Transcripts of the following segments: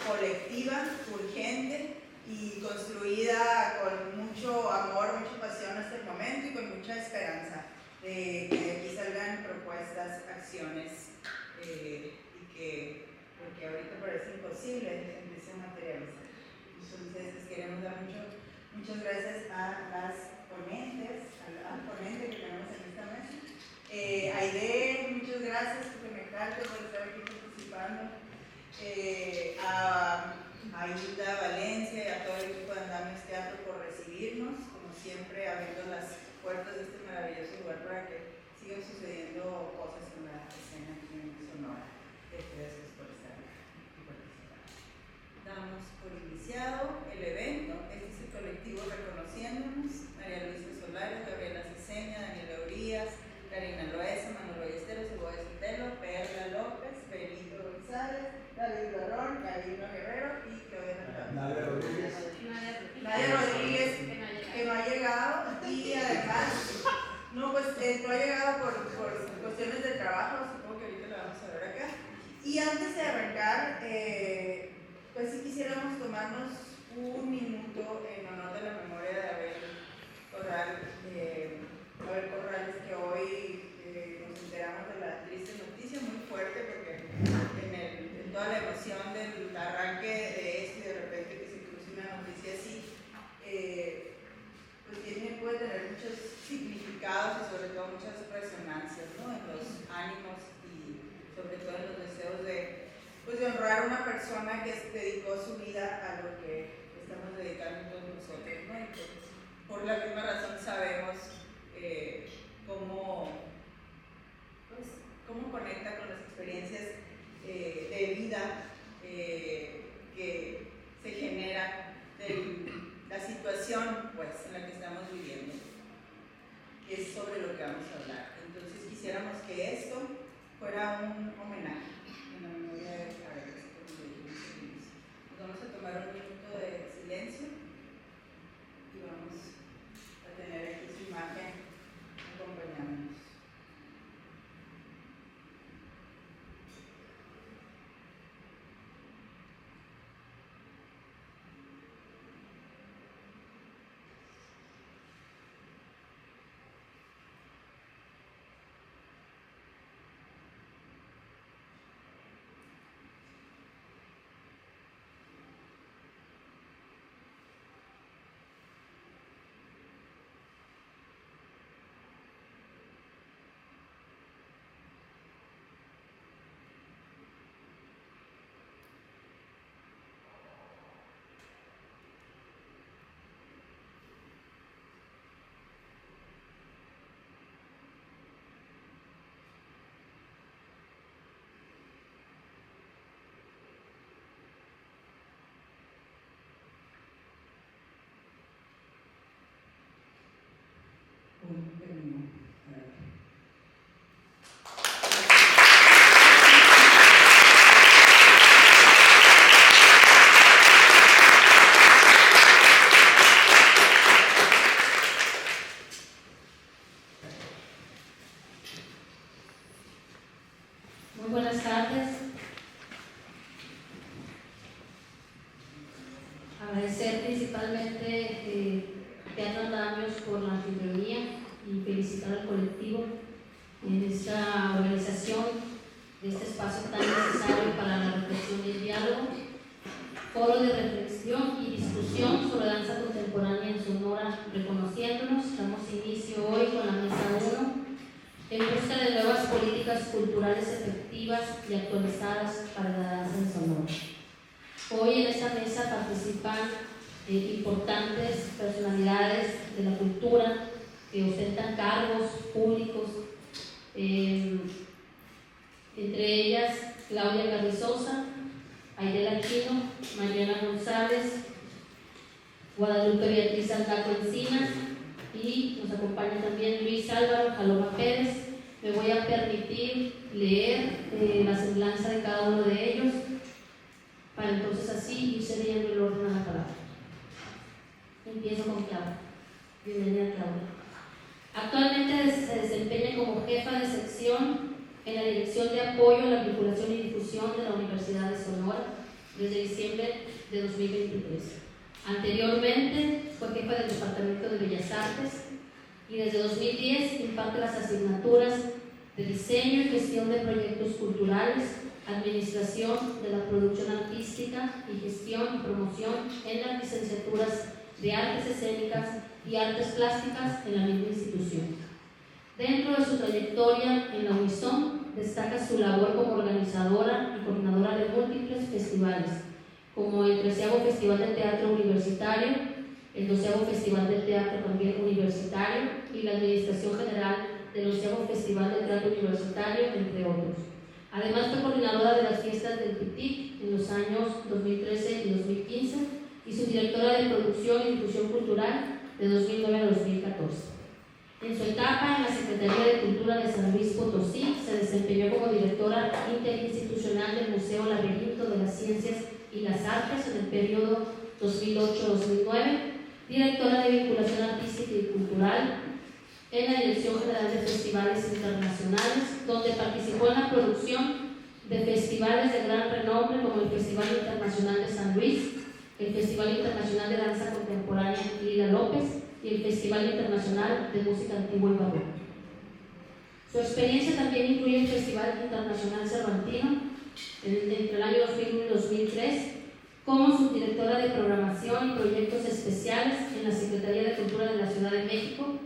colectiva, urgente y construida con mucho amor, mucha pasión hasta el momento y con mucha esperanza de que de aquí salgan propuestas, acciones y que, porque ahorita parece imposible, se empiece a materializar. Entonces les queremos dar muchas gracias a las ponentes, al ponente que tenemos en esta mesa. Aide, muchas gracias por conectarte, por estar aquí participando. A Hilda Valencia y a todo el equipo de Andamios Teatro por recibirnos, como siempre, abriendo las puertas de este maravilloso lugar para que sigan sucediendo cosas en la escena aquí en Sonora. Gracias por estar aquí y participar. Damos por iniciado el evento. Este es el colectivo Reconociéndonos: María Luisa Solares, Gabriela Ceseña, Daniela Urias, Karina Loesa, Manuel Ballesteros, Cebolla Sotelo, Perla López, Benito González, David Barrón, Gabino Guerrero y Claudia Nadia Rodríguez. Nadia Rodríguez, que no ha llegado, y además, no ha llegado por cuestiones de trabajo, supongo que ahorita la vamos a ver acá. Y antes de arrancar, pues sí quisiéramos tomarnos un minuto en honor de la memoria de Abel Corrales, que hoy nos enteramos de la triste noticia, muy fuerte, porque en toda la emoción del arranque de esto y de repente que se cruce una noticia así, pues puede tener muchos significados y sobre todo muchas resonancias, ¿no? En los ánimos y sobre todo en los deseos de honrar a una persona que dedicó su vida a lo que estamos dedicando todos nosotros, ¿no? Y pues, por la misma razón sabemos cómo conecta con las experiencias de vida que se genera de la situación en la que estamos viviendo, que es sobre lo que vamos a hablar. Entonces quisiéramos que esto fuera un homenaje en la memoria de Abel. Nos vamos a tomar un minuto de silencio y vamos a tener aquí su imagen acompañándonos. Muy buenas tardes. Agradecer principalmente Teatro Andamios por la anfitrionía y felicitar al colectivo en esta organización de este espacio tan necesario para la reflexión y el diálogo. Foro de reflexión y discusión sobre danza contemporánea en Sonora, reconociéndonos. Damos inicio hoy con la mesa 1 en busca de nuevas políticas culturales efectivas y actualizadas para la danza en Sonora. Hoy en esta mesa participan importantes personalidades de la cultura que ostentan cargos públicos, entre ellas Claudia Carrizosa, Aidel Aquino, Mariana González, Daco Encinas y nos acompaña también Luis Álvaro Jaloma Pérez. Me voy a permitir leer la semblanza de cada uno de ellos para entonces así ir cediendo el orden a la palabra. Empiezo con Claudia. Bienvenida, Claudia. Actualmente se desempeña como jefa de sección en la Dirección de Apoyo a la Vinculación y Difusión de la Universidad de Sonora desde diciembre de 2023. Anteriormente fue jefa del Departamento de Bellas Artes y desde 2010 imparte las asignaturas de Diseño y Gestión de Proyectos Culturales, Administración de la Producción Artística y Gestión y Promoción en las licenciaturas de Artes Escénicas y Artes Plásticas en la misma institución. Dentro de su trayectoria en la Unison, destaca su labor como organizadora y coordinadora de múltiples festivales, como el 13º Festival de Teatro Universitario, el 12º Festival de Teatro también Universitario y la Administración General del 11º Festival de Teatro Universitario, entre otros. Además, fue coordinadora de las fiestas del PITIC en los años 2013 y 2015 y su directora de Producción y Difusión Cultural de 2009 a 2014. En su etapa en la Secretaría de Cultura de San Luis Potosí, se desempeñó como directora interinstitucional del Museo Laberinto de las Ciencias y las Artes en el periodo 2008-2009, directora de Vinculación Artística y Cultural en la Dirección General de Festivales Internacionales, donde participó en la producción de festivales de gran renombre como el Festival Internacional de San Luis, el Festival Internacional de Danza Contemporánea Lila López y el Festival Internacional de Música Antigua y Barroca. Su experiencia también incluye el Festival Internacional Cervantino entre el año 2001 y 2003 como subdirectora de Programación y Proyectos Especiales en la Secretaría de Cultura de la Ciudad de México,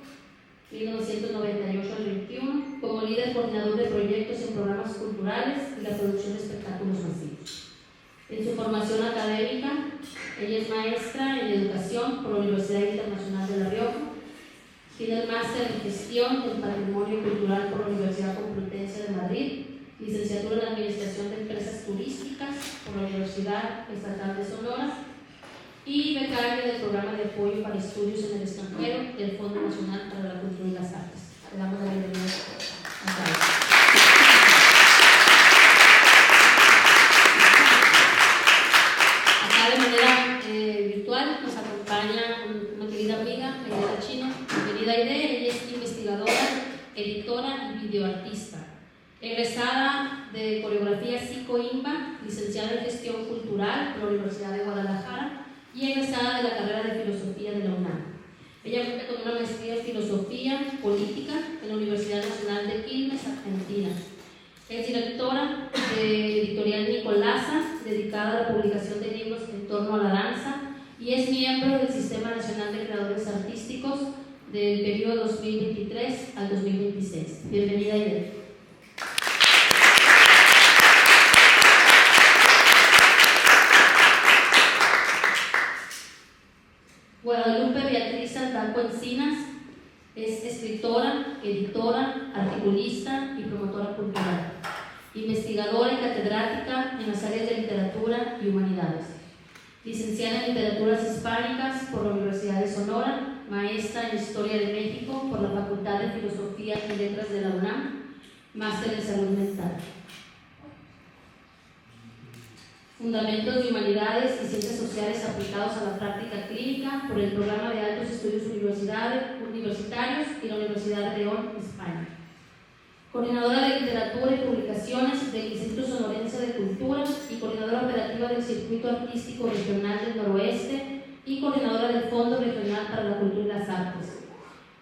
1998 al 21, como líder coordinador de proyectos en programas culturales y la producción de espectáculos masivos. En su formación académica, ella es maestra en Educación por la Universidad Internacional de La Rioja, tiene el máster en Gestión del Patrimonio Cultural por la Universidad Complutense de Madrid, licenciatura en Administración de Empresas Turísticas por la Universidad Estatal de Sonora y becaria del Programa de Apoyo para Estudios en el Extranjero del Fondo Nacional para la Cultura y las Artes. Le damos la bienvenida a Carlos. Acá de manera virtual nos acompaña una querida amiga, Aide Chino. Bienvenida Aide, ella es investigadora, editora y videoartista. Egresada de Coreografía Psico-IMBA, licenciada en Gestión Cultural por la Universidad de Guadalajara y egresada de la carrera de Filosofía de la UNAM. Ella cuenta con una maestría en Filosofía Política en la Universidad Nacional de Quilmes, Argentina. Es directora de Editorial Nicolasa, dedicada a la publicación de libros en torno a la danza, y es miembro del Sistema Nacional de Creadores Artísticos del periodo 2023 al 2026. Bienvenida, Aide. Guadalupe Beatriz Daco Encinas es escritora, editora, articulista y promotora cultural, investigadora y catedrática en las áreas de literatura y humanidades, licenciada en literaturas hispánicas por la Universidad de Sonora, maestra en Historia de México por la Facultad de Filosofía y Letras de la UNAM, máster en Salud Mental. Fundamentos de Humanidades y Ciencias Sociales aplicados a la práctica clínica por el Programa de Altos Estudios Universitarios y la Universidad de León, España. Coordinadora de Literatura y Publicaciones del Instituto Sonorense de Cultura y coordinadora operativa del Circuito Artístico Regional del Noroeste y coordinadora del Fondo Regional para la Cultura y las Artes.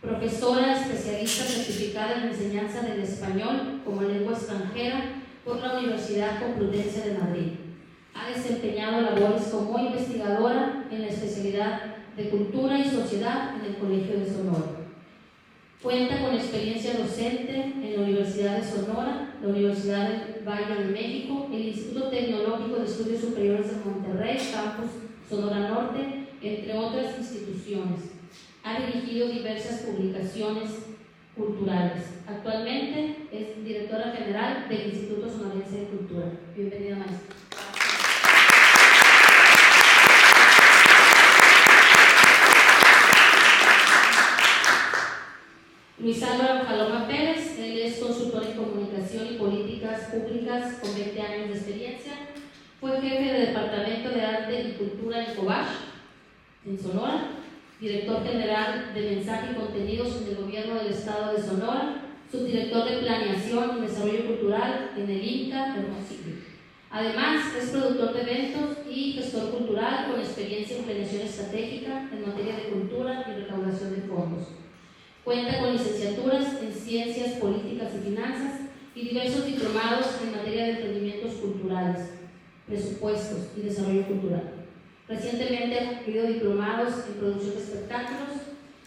Profesora especialista certificada en enseñanza del español como lengua extranjera por la Universidad Complutense de Madrid. Ha desempeñado labores como investigadora en la especialidad de Cultura y Sociedad en el Colegio de Sonora. Cuenta con experiencia docente en la Universidad de Sonora, la Universidad del Valle de México, el Instituto Tecnológico de Estudios Superiores de Monterrey, Campus Sonora Norte, entre otras instituciones. Ha dirigido diversas publicaciones culturales. Actualmente es directora general del Instituto Sonorense de Cultura. Bienvenida, maestra. Escobar, en Sonora, director general de Mensaje y Contenidos en el Gobierno del Estado de Sonora, subdirector de Planeación y Desarrollo Cultural en el INCA Hermosillo. Además, es productor de eventos y gestor cultural con experiencia en planeación estratégica en materia de cultura y recaudación de fondos. Cuenta con licenciaturas en Ciencias Políticas y Finanzas y diversos diplomados en materia de emprendimientos culturales, presupuestos y desarrollo cultural. Recientemente ha concluido diplomados en producción de espectáculos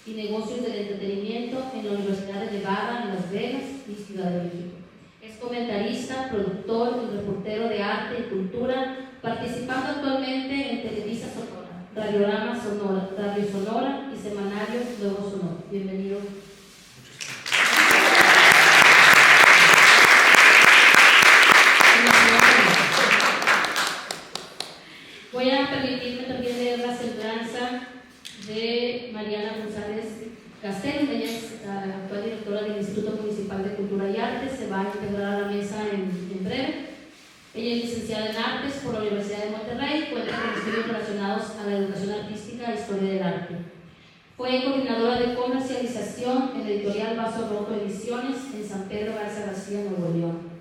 y negocios del entretenimiento en la Universidad de Nevada, en Las Vegas y Ciudad de México. Es comentarista, productor y reportero de arte y cultura, participando actualmente en Televisa Sonora, Radiorama Sonora, Radio Sonora y Semanario Nuevo Sonora. Bienvenido. Voy a permitirme también leer la semblanza de Mariana González Castel. Ella es la actual directora del Instituto Municipal de Cultura y Artes. Se va a integrar a la mesa en breve. Ella es licenciada en Artes por la Universidad de Monterrey. Cuenta con estudios relacionados a la educación artística e historia del arte. Fue coordinadora de comercialización en la editorial Vaso Roto Ediciones en San Pedro Garza García, Nuevo León.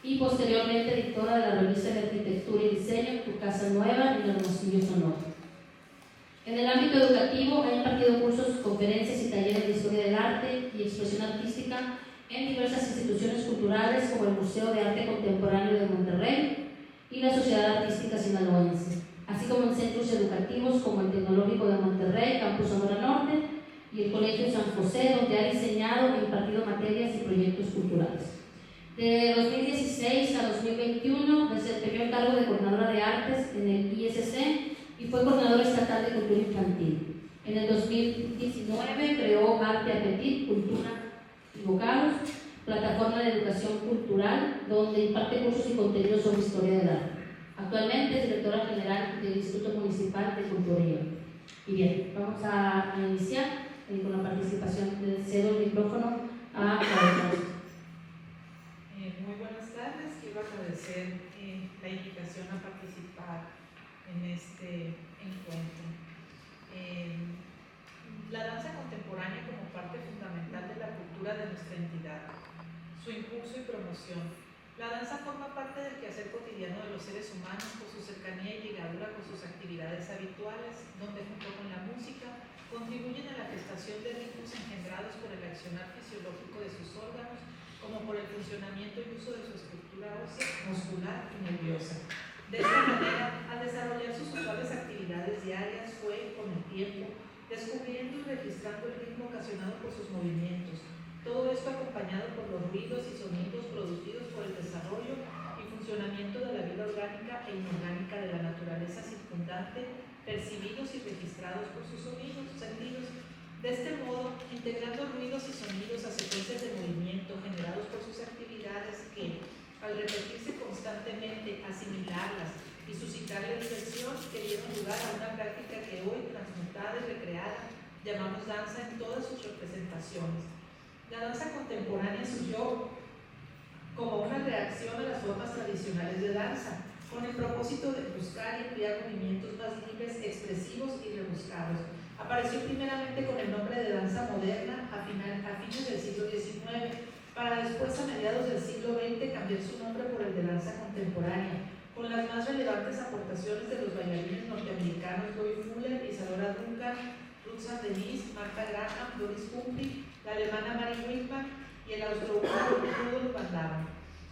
Y posteriormente editora de la revista de Arquitectura y Diseño Tu Casa Nueva en Hermosillo, Sonora. En el ámbito educativo ha impartido cursos, conferencias y talleres de historia del arte y expresión artística en diversas instituciones culturales como el Museo de Arte Contemporáneo de Monterrey y la Sociedad Artística Sinaloense, así como en centros educativos como el Tecnológico de Monterrey, Campus Sonora Norte y el Colegio San José, donde ha diseñado e impartido materias y proyectos culturales. De 2016 a 2021 desempeñó el cargo de coordinadora de artes en el ISC y fue coordinadora estatal de cultura infantil. En el 2019 creó Arte Apetit, Cultura y Bocados, plataforma de educación cultural, donde imparte cursos y contenidos sobre historia del arte. Actualmente es directora general del Instituto Municipal de Cultura y Arte. Y bien, vamos a iniciar con la participación. Cedo el micrófono a Carlos. Muy buenas tardes, quiero agradecer la invitación a participar en este encuentro. La danza contemporánea como parte fundamental de la cultura de nuestra entidad, su impulso y promoción. La danza forma parte del quehacer cotidiano de los seres humanos por su cercanía y ligadura con sus actividades habituales, donde junto con la música contribuyen a la gestación de ritmos engendrados por el accionar fisiológico de sus órganos, como por el funcionamiento y uso de su estructura ósea, muscular y nerviosa. De esta manera, al desarrollar sus usuales actividades diarias, fue, con el tiempo, descubriendo y registrando el ritmo ocasionado por sus movimientos. Todo esto acompañado por los ruidos y sonidos producidos por el desarrollo y funcionamiento de la vida orgánica e inorgánica de la naturaleza circundante, percibidos y registrados por sus sentidos. De este modo, integrando ruidos y sonidos a secuencias de movimiento generados por sus actividades que, al repetirse constantemente, asimilarlas y suscitarle diversión, que dieron lugar a una práctica que hoy, transmutada y recreada, llamamos danza en todas sus representaciones. La danza contemporánea surgió como una reacción a las formas tradicionales de danza, con el propósito de buscar y emplear movimientos más libres, expresivos y rebuscados. Apareció primeramente con el nombre de danza moderna a fines del siglo XIX, para después a mediados del siglo XX cambiar su nombre por el de danza contemporánea, con las más relevantes aportaciones de los bailarines norteamericanos Loie Fuller, Isadora Duncan, Ruth Saint-Denis, Martha Graham, Doris Humphrey, la alemana Marie Wittmann y el austrohúngaro Rudolf van Damme.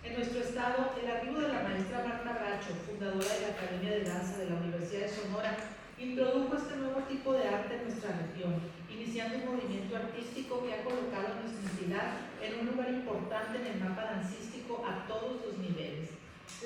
En nuestro estado, el arribo de la maestra Marta Bracho, fundadora de la Academia de Danza de la Universidad de Sonora, introdujo este nuevo tipo de arte en nuestra región, iniciando un movimiento artístico que ha colocado a nuestra entidad en un lugar importante en el mapa dancístico a todos los niveles.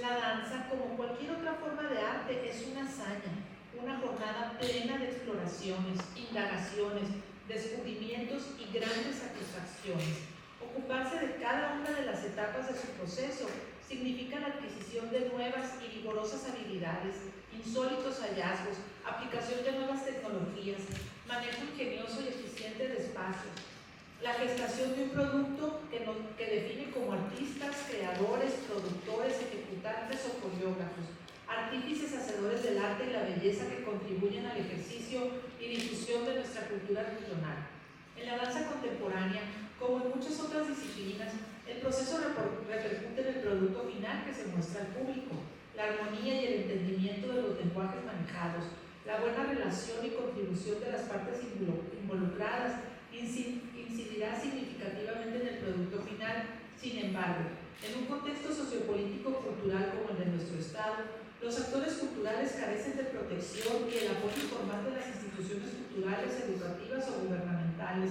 La danza, como cualquier otra forma de arte, es una hazaña, una jornada plena de exploraciones, indagaciones, descubrimientos y grandes satisfacciones. Ocuparse de cada una de las etapas de su proceso significa la adquisición de nuevas y vigorosas habilidades, insólitos hallazgos, aplicación de nuevas tecnologías, manejo ingenioso y eficiente de espacios, la gestación de un producto que define como artistas, creadores, productores, ejecutantes o coreógrafos, artífices hacedores del arte y la belleza que contribuyen al ejercicio y difusión de nuestra cultura regional. En la danza contemporánea, como en muchas otras disciplinas, el proceso repercute en el producto final que se muestra al público. La armonía y el entendimiento de los lenguajes manejados, la buena relación y contribución de las partes involucradas incidirá significativamente en el producto final. Sin embargo, en un contexto sociopolítico-cultural como el de nuestro Estado, los actores culturales carecen de protección y el apoyo formal de las instituciones culturales, educativas o gubernamentales.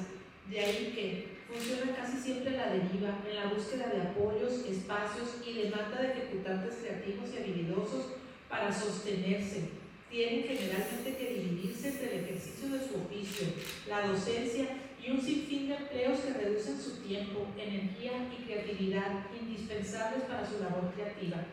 De ahí que funciona casi siempre a la deriva, en la búsqueda de apoyos, espacios y demanda de ejecutantes creativos y habilidosos para sostenerse. Tienen generalmente que dividirse entre el ejercicio de su oficio, la docencia y un sinfín de empleos que reducen su tiempo, energía y creatividad indispensables para su labor creativa.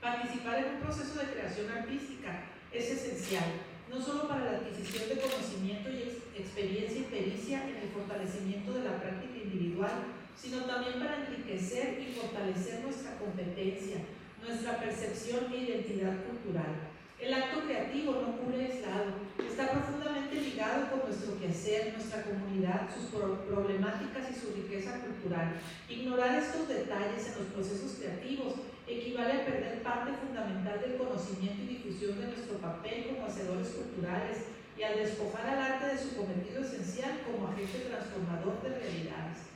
Participar en un proceso de creación artística es esencial, no solo para la adquisición de conocimiento y experiencia y pericia en el fortalecimiento de la práctica individual, sino también para enriquecer y fortalecer nuestra competencia, nuestra percepción e identidad cultural. El acto creativo no ocurre aislado, está profundamente ligado con nuestro quehacer, nuestra comunidad, sus problemáticas y su riqueza cultural. Ignorar estos detalles en los procesos creativos equivale a perder parte fundamental del conocimiento y difusión de nuestro papel como hacedores culturales y al despojar al arte de su cometido esencial como agente transformador de realidades.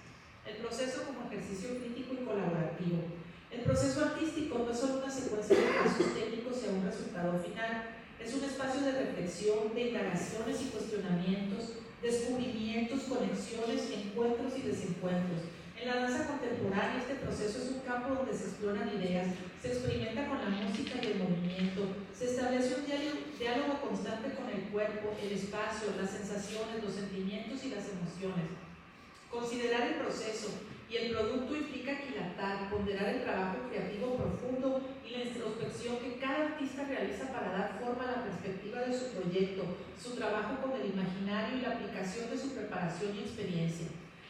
El proceso como ejercicio crítico y colaborativo. El proceso artístico no es solo una secuencia de pasos técnicos y a un resultado final, es un espacio de reflexión, de indagaciones y cuestionamientos, descubrimientos, conexiones, encuentros y desencuentros. En la danza contemporánea este proceso es un campo donde se exploran ideas, se experimenta con la música y el movimiento, se establece un diálogo constante con el cuerpo, el espacio, las sensaciones, los sentimientos y las emociones. Considerar el proceso y el producto implica aquilatar, ponderar el trabajo creativo profundo y la introspección que cada artista realiza para dar forma a la perspectiva de su proyecto, su trabajo con el imaginario y la aplicación de su preparación y experiencia.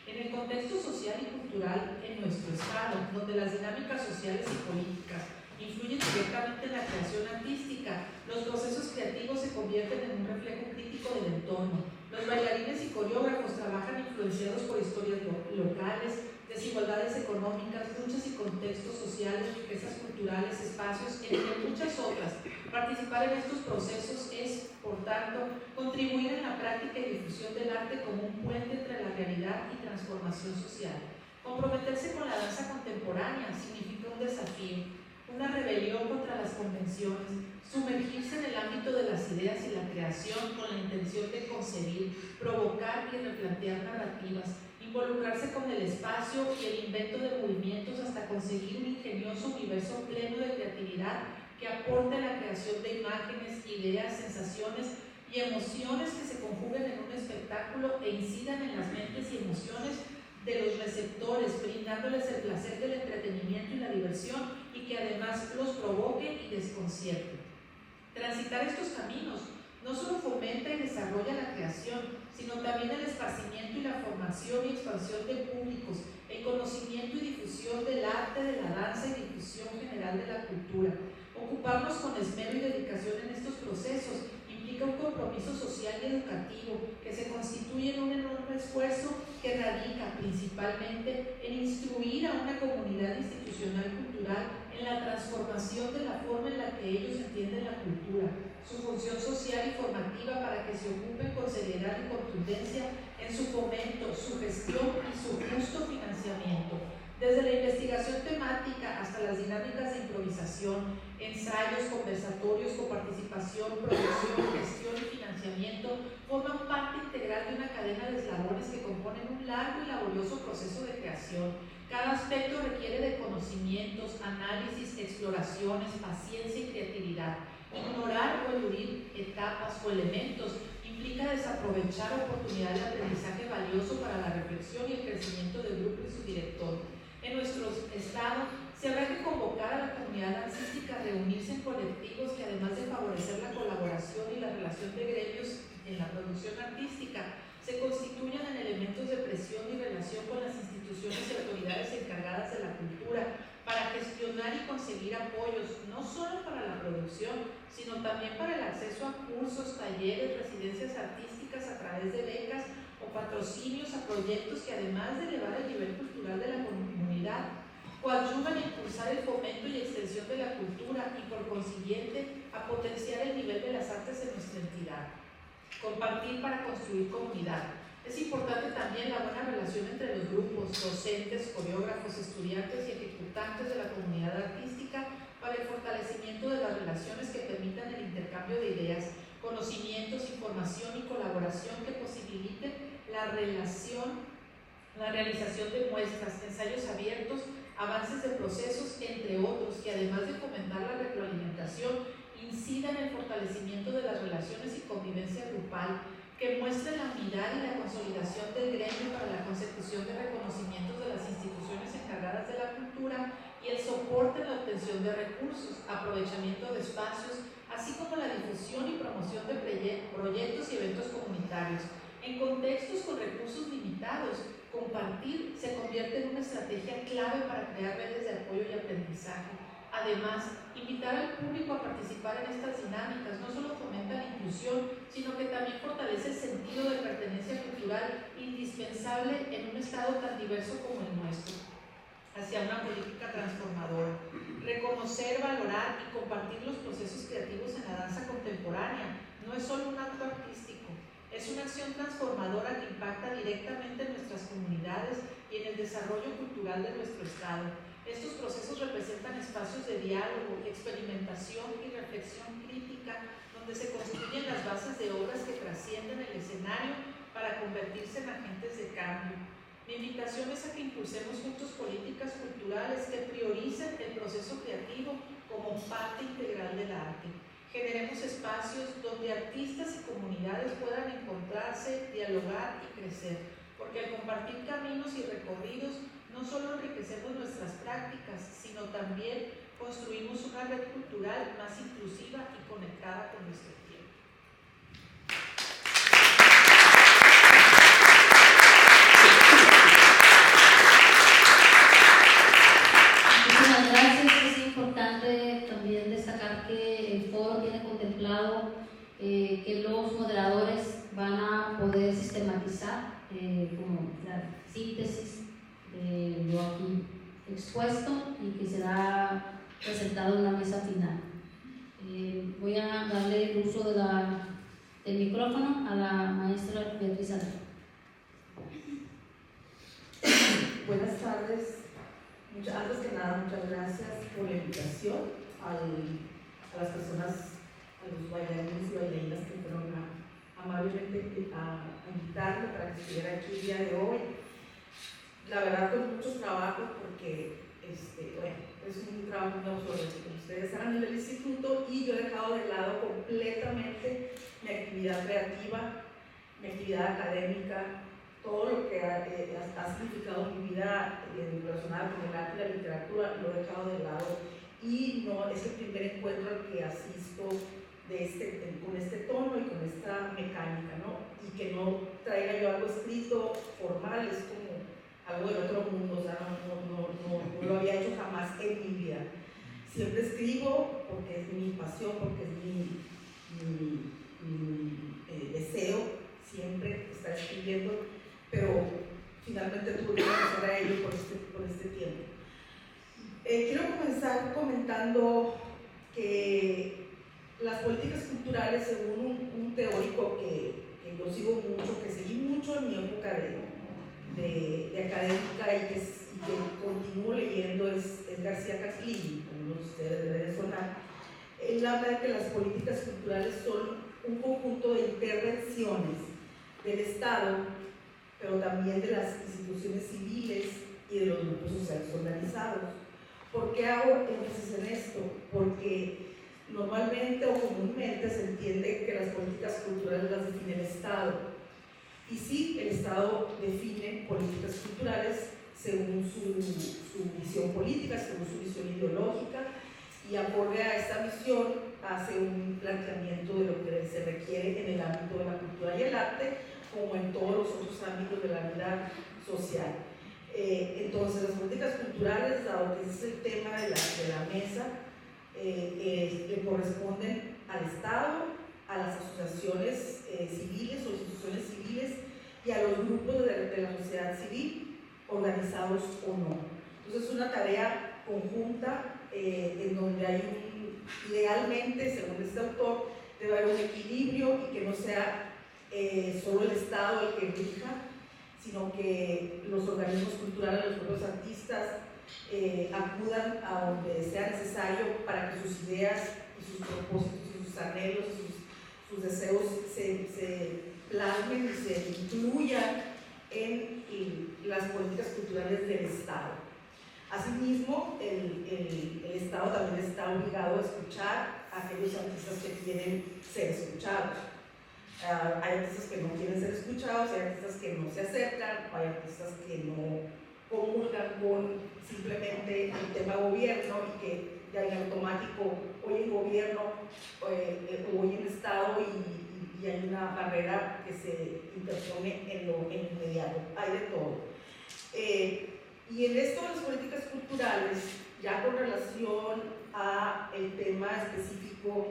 En el contexto social y cultural en nuestro Estado, donde las dinámicas sociales y políticas influyen directamente en la creación artística, los procesos creativos se convierten en un reflejo crítico del entorno. Los bailarines y coreógrafos trabajan influenciados por historias locales, desigualdades económicas, luchas y contextos sociales, riquezas culturales, espacios, entre muchas otras. Participar en estos procesos es, por tanto, contribuir en la práctica y difusión del arte como un puente entre la realidad y transformación social. Comprometerse con la danza contemporánea significa un desafío, una rebelión contra las convenciones, sumergirse en el ámbito de las ideas y la creación con la intención de concebir, provocar y replantear narrativas, involucrarse con el espacio y el invento de movimientos hasta conseguir un ingenioso universo pleno de creatividad que aporte la creación de imágenes, ideas, sensaciones y emociones que se conjuguen en un espectáculo e incidan en las mentes y emociones de los receptores, brindándoles el placer del entretenimiento y la diversión y que además los provoque y desconcierte. Transitar estos caminos no solo fomenta y desarrolla la creación, sino también el esparcimiento y la formación y expansión de públicos, el conocimiento y difusión del arte, de la danza y difusión general de la cultura. Ocuparnos con esmero y dedicación en estos procesos implica un compromiso social y educativo que se constituye en un enorme esfuerzo que radica principalmente en instruir a una comunidad institucional cultural en la transformación de la forma en la que ellos entienden la cultura, su función social y formativa para que se ocupen con seriedad y contundencia en su fomento, su gestión y su justo financiamiento. Desde la investigación temática hasta las dinámicas de improvisación, ensayos, conversatorios, coparticipación, producción, gestión y financiamiento forman parte integral de una cadena de eslabones que componen un largo y laborioso proceso de creación. Cada aspecto requiere de conocimientos, análisis, exploraciones, paciencia y creatividad. Ignorar o eludir etapas o elementos implica desaprovechar oportunidades de aprendizaje valioso para la reflexión y el crecimiento del grupo y su director. En nuestro estado se habrá que convocar a la comunidad dancística a reunirse en colectivos que, además de favorecer la colaboración y la relación de gremios en la producción artística, se constituyan en elementos de presión y relación con las instituciones y autoridades encargadas de la cultura para gestionar y conseguir apoyos, no solo para la producción, sino también para el acceso a cursos, talleres, residencias artísticas a través de becas o patrocinios a proyectos que, además de elevar el nivel cultural de la comunidad, coadyuvan a impulsar el fomento y extensión de la cultura y, por consiguiente, a potenciar el nivel de las artes en nuestra entidad. Compartir para construir comunidad. Es importante también la buena relación entre los grupos, docentes, coreógrafos, estudiantes y ejecutantes de la comunidad artística para el fortalecimiento de las relaciones que permitan el intercambio de ideas, conocimientos, información y colaboración que posibiliten la realización de muestras, ensayos abiertos, avances de procesos, entre otros, que además de fomentar la retroalimentación, incida en el fortalecimiento de las relaciones y convivencia grupal, que muestre la unidad y la consolidación del gremio para la consecución de reconocimientos de las instituciones encargadas de la cultura y el soporte en la obtención de recursos, aprovechamiento de espacios, así como la difusión y promoción de proyectos y eventos comunitarios. En contextos con recursos limitados, compartir se convierte en una estrategia clave para crear redes de apoyo y aprendizaje. Además, invitar al público a participar en estas dinámicas no solo fomenta la inclusión, sino que también fortalece el sentido de pertenencia cultural indispensable en un estado tan diverso como el nuestro, hacia una política transformadora. Reconocer, valorar y compartir los procesos creativos en la danza contemporánea no es solo un acto artístico, es una acción transformadora que impacta directamente en nuestras comunidades y en el desarrollo cultural de nuestro estado. Estos procesos representan espacios de diálogo, experimentación y reflexión crítica, donde se construyen las bases de obras que trascienden el escenario para convertirse en agentes de cambio. Mi invitación es a que impulsemos juntos políticas culturales que prioricen el proceso creativo como parte integral del arte. Generemos espacios donde artistas y comunidades puedan encontrarse, dialogar y crecer, porque al compartir caminos y recorridos no solo enriquecemos nuestras prácticas, sino también construimos una red cultural más inclusiva y conectada con nuestro tiempo. Muchas gracias. Es importante también destacar que el foro tiene contemplado que los moderadores van a poder sistematizar como la síntesis de lo aquí expuesto y que será presentado en la mesa final. Voy a darle el uso del micrófono a la maestra Beatriz Alba. Buenas tardes. Antes que nada, muchas gracias por la invitación a las personas, a los bailarines y bailarinas que fueron amablemente a invitarme para que estuviera aquí el día de hoy. La verdad, con muchos trabajos, porque es un trabajo no solo que ustedes hagan en el instituto, y yo he dejado de lado completamente mi actividad creativa, mi actividad académica, todo lo que ha significado mi vida relacionada con el arte y la literatura, lo he dejado de lado, y no es el primer encuentro al que asisto con este tono y con esta mecánica, ¿no? Y que no traiga yo algo escrito formal, es como algo del otro mundo, o sea, no lo había hecho jamás en mi vida. Siempre escribo porque es mi pasión, porque es mi deseo, siempre estar escribiendo, pero finalmente tuve que renunciar a ello por este tiempo. Quiero comenzar comentando que las políticas culturales, según un teórico que yo sigo mucho, que seguí mucho en mi época de académica y que continúo leyendo, es García Catlin, como ustedes deben de sonar. Él habla de que las políticas culturales son un conjunto de intervenciones del Estado, pero también de las instituciones civiles y de los grupos sociales organizados. ¿Por qué hago énfasis en esto? Porque normalmente o comúnmente se entiende que las políticas culturales las define el Estado. Y sí, el Estado define políticas culturales según su visión política, según su visión ideológica, y acorde a esta visión hace un planteamiento de lo que se requiere en el ámbito de la cultura y el arte, como en todos los otros ámbitos de la vida social. Entonces, las políticas culturales, dado que ese es el tema de la mesa, le corresponden al Estado, a las asociaciones civiles o instituciones civiles y a los grupos de la sociedad civil, organizados o no. Entonces, es una tarea conjunta en donde hay idealmente, según este autor, debe haber un equilibrio y que no sea solo el Estado el que rija, sino que los organismos culturales, los propios artistas acudan a donde sea necesario para que sus ideas y sus propósitos y sus anhelos y sus deseos se plasmen y se incluyan en las políticas culturales del Estado. Asimismo, el Estado también está obligado a escuchar a aquellos artistas que quieren ser escuchados. Hay artistas que no quieren ser escuchados, hay artistas que no se acercan, hay artistas que no comulgan con simplemente el tema gobierno y que ya en automático hoy en gobierno hoy en Estado y hay una barrera que se interpone en lo inmediato. Hay de todo. Y en esto de las políticas culturales, ya con relación a el tema específico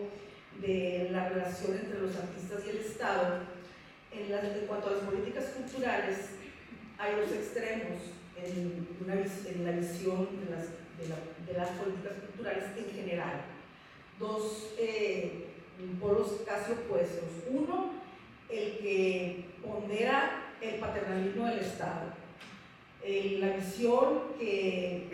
de la relación entre los artistas y el Estado, en cuanto a las políticas culturales, hay dos extremos en la visión de las políticas culturales en general. Dos polos casi opuestos. Uno, el que pondera el paternalismo del Estado. La visión que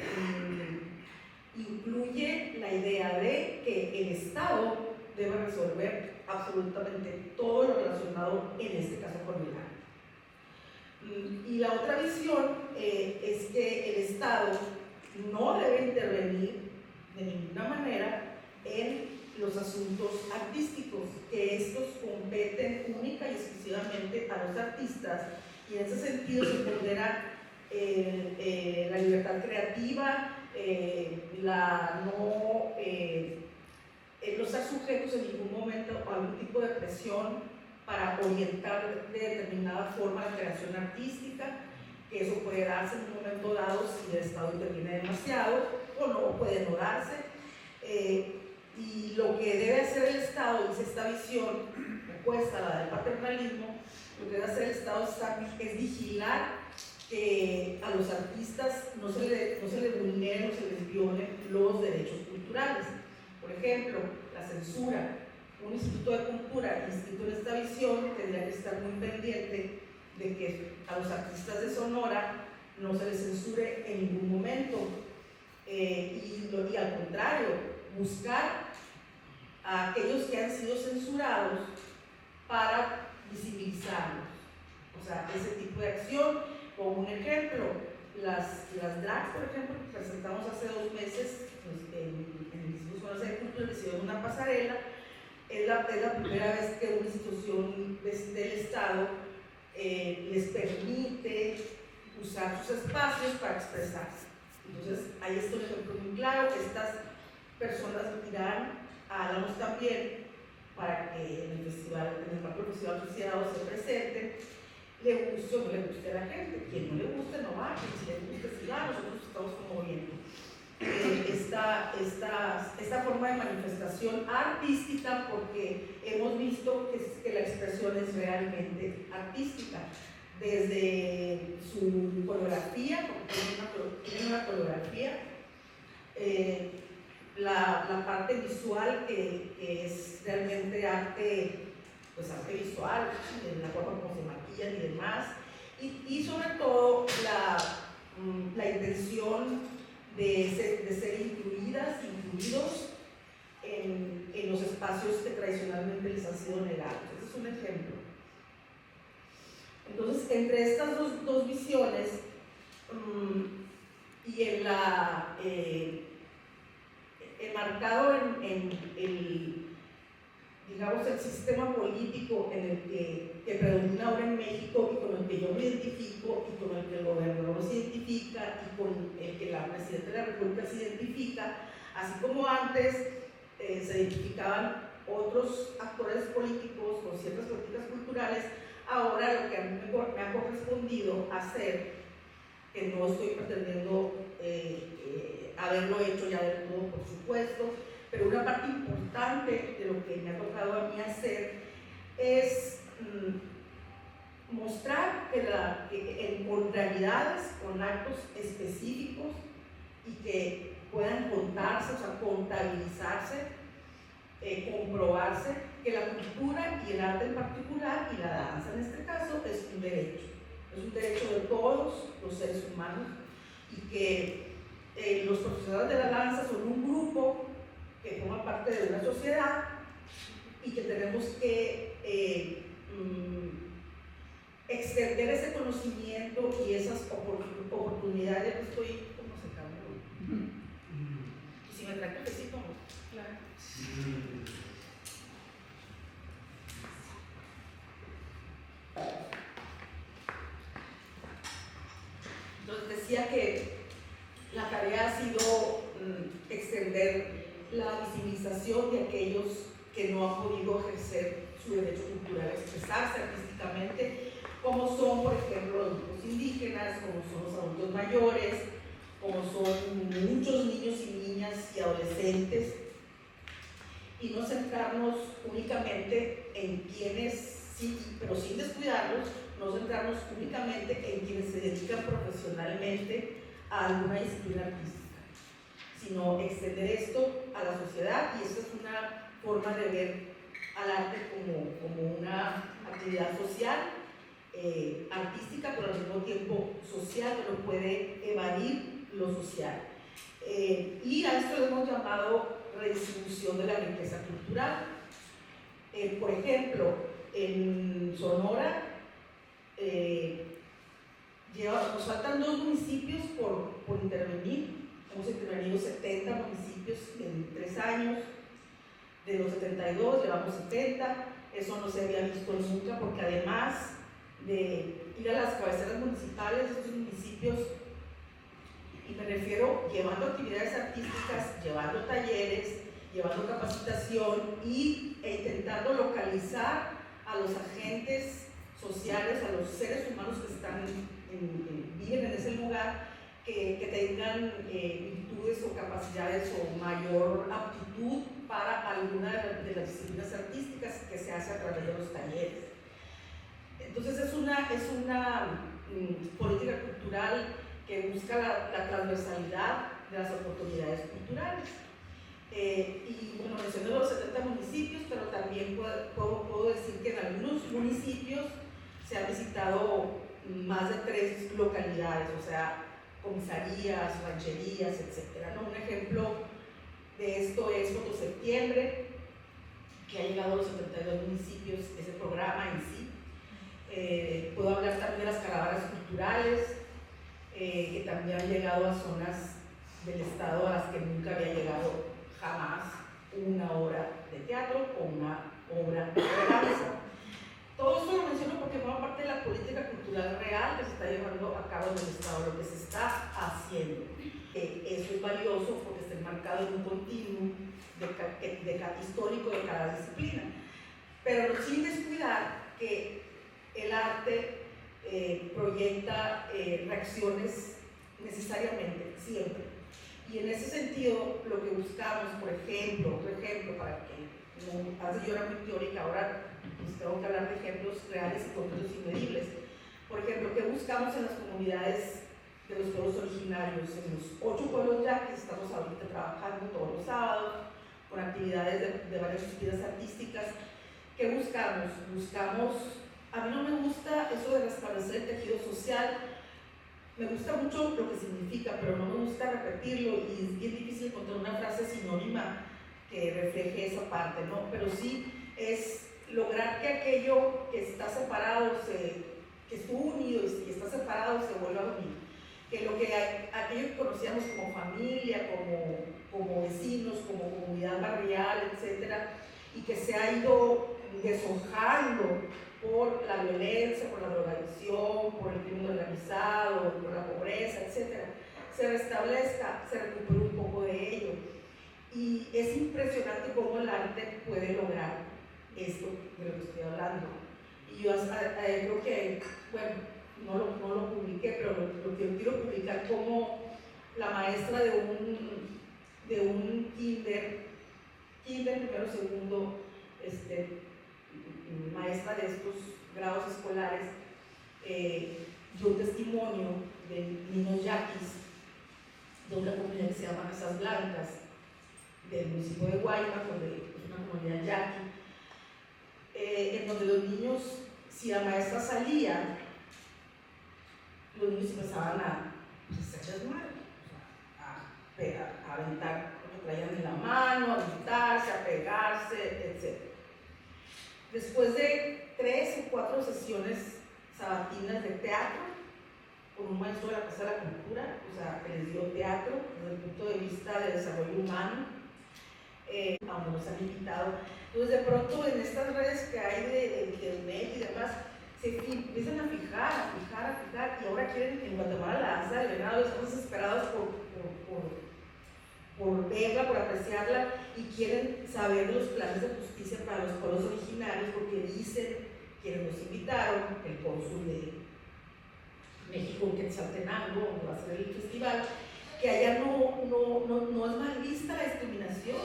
incluye la idea de que el Estado debe resolver absolutamente todo lo relacionado, en este caso, con el arte. Y la otra visión es que el Estado no debe intervenir de ninguna manera en los asuntos artísticos, que estos competen única y exclusivamente a los artistas, y en ese sentido se pondera la libertad creativa, no estar sujetos en ningún momento a algún tipo de presión para orientar de determinada forma la creación artística, que eso puede darse en un momento dado si el Estado interviene demasiado o no, puede no darse. Y lo que debe hacer el Estado, y es esta visión opuesta a la del paternalismo, lo que debe hacer el Estado es vigilar que a los artistas no se les vulneren o se les violen los derechos culturales. Por ejemplo, la censura. Un instituto de cultura inscrito en esta visión tendría que estar muy pendiente de que a los artistas de Sonora no se les censure en ningún momento, y al contrario, buscar a aquellos que han sido censurados para visibilizarlos. O sea, ese tipo de acción. Como un ejemplo, las drags, por ejemplo, que presentamos hace 2 meses en el Instituto Nacional de Cultura, hicieron una pasarela. Es la primera vez que una institución del Estado les permite usar sus espacios para expresarse. Entonces, ahí está un ejemplo muy claro. Estas personas irán a Álamos también para que en el festival, en el marco del Festival Asociado, se presenten. Le guste o no le guste a la gente. Quien no le guste no va, quien si le guste sí va. Nosotros estamos promoviendo esta forma de manifestación artística, porque hemos visto que la expresión es realmente artística, desde su coreografía, porque tiene una coreografía, la parte visual que es realmente arte, pues arte visual, en la forma como se maquillan y demás, y sobre todo la intención de ser incluidos en los espacios que tradicionalmente les han sido negados. Ese es un ejemplo. Entonces, entre estas dos visiones, y enmarcado en el sistema político en el que predomina ahora en México, y con el que yo me identifico, y con el que el gobernador se identifica, y con el que la Presidenta de la República se identifica, así como antes se identificaban otros actores políticos con ciertas políticas culturales. Ahora lo que a mí me ha correspondido hacer que no estoy pretendiendo haberlo hecho ya del todo, por supuesto, pero una parte importante de lo que me ha tocado a mí hacer es mostrar con realidades, con actos específicos y que puedan contarse, o sea, contabilizarse, comprobarse que la cultura y el arte en particular, y la danza en este caso, es un derecho de todos los seres humanos, y que los profesionales de la danza son un grupo que forma parte de una sociedad y que tenemos que extender ese conocimiento y esas oportunidades. ¿Cómo se llama? Y si me trae cafecito, claro. Entonces decía que la tarea ha sido extender la visibilización de aquellos que no han podido ejercer su derecho cultural a expresarse artísticamente, como son, por ejemplo, los grupos indígenas, como son los adultos mayores, como son muchos niños y niñas y adolescentes, y no centrarnos únicamente en quienes, sí, pero sin descuidarlos, no centrarnos únicamente en quienes se dedican profesionalmente a alguna disciplina artística, sino extender esto a la sociedad, y esta es una forma de ver al arte como una actividad social, artística, pero al mismo tiempo social, que no puede evadir lo social. Y a esto le hemos llamado redistribución de la riqueza cultural. Por ejemplo, en Sonora nos faltan 2 municipios por intervenir. Hemos intervenido 70 municipios en 3 años. De los 72 llevamos 70. Eso no se había visto nunca, porque además de ir a las cabeceras municipales de estos municipios, y me refiero llevando actividades artísticas, llevando talleres, llevando capacitación e intentando localizar a los agentes sociales, a los seres humanos que viven en ese lugar, que tengan virtudes o capacidades o mayor aptitud para alguna de las disciplinas artísticas, que se hace a través de los talleres. Entonces es una política cultural que busca la transversalidad de las oportunidades culturales. Y bueno, mencioné los 70 municipios, pero también puedo decir que en algunos municipios se han visitado más de 3 localidades, o sea, comisarías, rancherías, etc., ¿no? Un ejemplo de esto es Fotoseptiembre, que ha llegado a los 72 municipios, ese programa en sí. Puedo hablar también de las caravanas culturales, que también han llegado a zonas del estado a las que nunca había llegado jamás una obra de teatro o una obra de danza. Todo esto lo menciono porque forma parte de la política cultural real que se está llevando a cabo en el estado, lo que se está haciendo. Eso es valioso porque está enmarcado en un continuum histórico de cada disciplina, pero sin descuidar que el arte proyecta reacciones necesariamente, siempre. Y en ese sentido, lo que buscamos, por ejemplo, para que antes yo era muy teórica, ahora pues tengo que hablar de ejemplos reales y concretos y medibles. Por ejemplo, ¿qué buscamos en las comunidades de los pueblos originarios? En los 8 pueblos ya que estamos ahorita trabajando todos los sábados, con actividades de varias disciplinas artísticas. ¿Qué buscamos? A mí no me gusta eso de restablecer el tejido social. Me gusta mucho lo que significa, pero no me gusta repetirlo, y es bien difícil encontrar una frase sinónima que refleje esa parte, ¿no? Pero sí es lograr que aquello que está separado, que estuvo unido y está separado, se vuelva a unir. Que aquello que conocíamos como familia, como vecinos, como comunidad barrial, etcétera, y que se ha ido deshojando por la violencia, por la drogadicción, por el crimen organizado, por la pobreza, etc., se restablezca, se recupere un poco de ello. Y es impresionante cómo el arte puede lograr esto de lo que estoy hablando. Y yo creo que, bueno, no lo publiqué, pero lo quiero publicar como la maestra de un kinder primero, segundo, maestra de estos grados escolares, dio testimonio de niños yaquis de una comunidad que se llama Casas Blancas, del municipio de Guaymas, donde es una comunidad yaqui, en donde los niños, si la maestra salía, los niños empezaban a echar mal, a aventar lo que traían en la mano, a gritarse, a pegarse, etc. Después de 3 o 4 sesiones sabatinas de teatro, con un maestro de la Casa de la Cultura, o sea, que les dio teatro desde el punto de vista del desarrollo humano, aunque nos han invitado. Entonces, de pronto, en estas redes que hay de internet y demás, se empiezan a fijar, y ahora quieren en Guatemala la danza del venado, estamos desesperados por verla, por apreciarla, y quieren saber de los planes de justicia para los pueblos originarios, porque dicen quienes nos invitaron, el cónsul de México en Quetzaltenango, donde va a ser el festival, que allá no es mal vista la discriminación,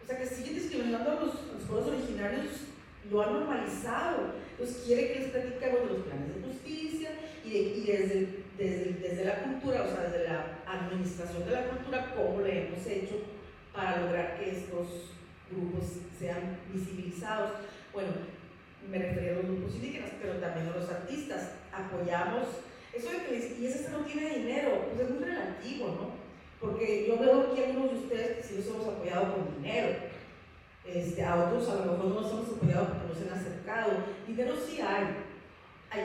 o sea que siguen discriminando a los pueblos originarios, lo han normalizado. Entonces quiere que les platiquemos de los planes de justicia y desde la cultura, o sea, desde la administración de la cultura, cómo le hemos hecho para lograr que estos grupos sean visibilizados. Bueno, me refería a los grupos indígenas, pero también a los artistas. Apoyamos eso de que y ese no tiene dinero, pues es muy relativo, ¿no? Porque yo veo aquí a algunos de ustedes que sí los hemos apoyado con dinero, a otros a lo mejor no los hemos apoyado porque no se han acercado. Dinero sí hay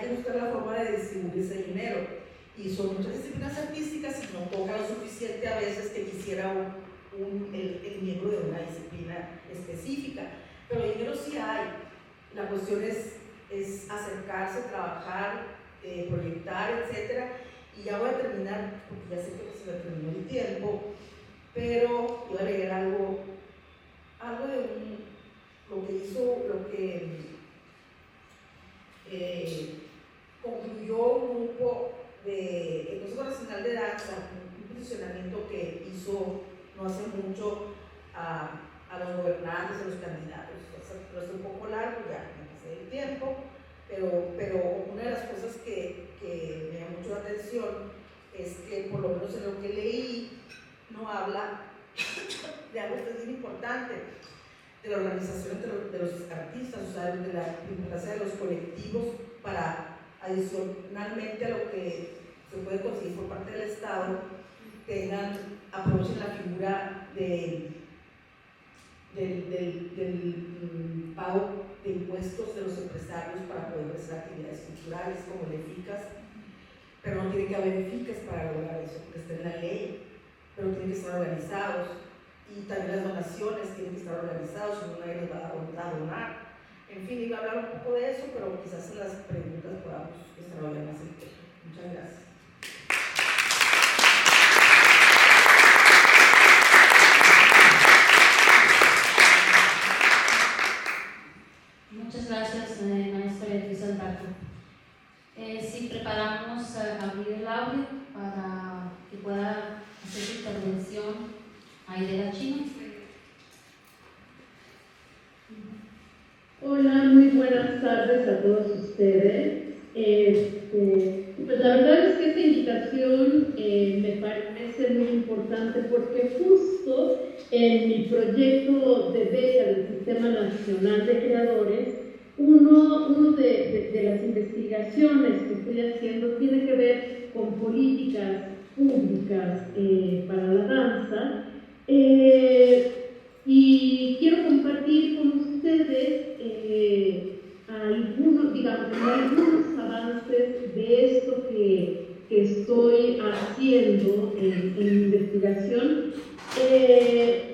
que buscar la forma de distribuir ese dinero, y son muchas disciplinas artísticas y no toca lo suficiente a veces que quisiera el miembro de una disciplina específica, pero dinero sí hay. La cuestión es acercarse, trabajar, proyectar, etc. Y ya voy a terminar, porque ya sé que se me terminó el tiempo, pero voy a leer algo de lo que concluyó un grupo del Consejo Nacional de Danza, un posicionamiento que hizo no hace mucho a los gobernantes, a los candidatos. Pero es un poco largo, ya me pasé el tiempo, pero una de las cosas que me llama mucho la atención es que, por lo menos en lo que leí, no habla de algo que es bien importante, de la organización de los artistas, o sea, de la importancia de los colectivos para, adicionalmente a lo que se puede conseguir por parte del Estado, aprovechen la figura del pago de impuestos de los empresarios para poder hacer actividades culturales como el EFICAS, pero no tiene que haber EFICAS para lograr eso, porque está en la ley, pero tienen que estar organizados, y también las donaciones tienen que estar organizados, si no nadie les va a donar. En fin, iba a hablar un poco de eso, pero quizás en las preguntas podamos desarrollar más el tema. Muchas gracias. Muchas gracias, maestra Beatriz Alberto. Sí, preparamos abrir el audio para que pueda hacer su intervención Aidela Chino. Hola, muy buenas tardes a todos ustedes. Pues la verdad es que esta invitación me parece muy importante porque justo en mi proyecto de beca del Sistema Nacional de Creadores, uno de las investigaciones que estoy haciendo tiene que ver con políticas públicas para la danza, y quiero compartir con ustedes algunos avances de esto que estoy haciendo en investigación,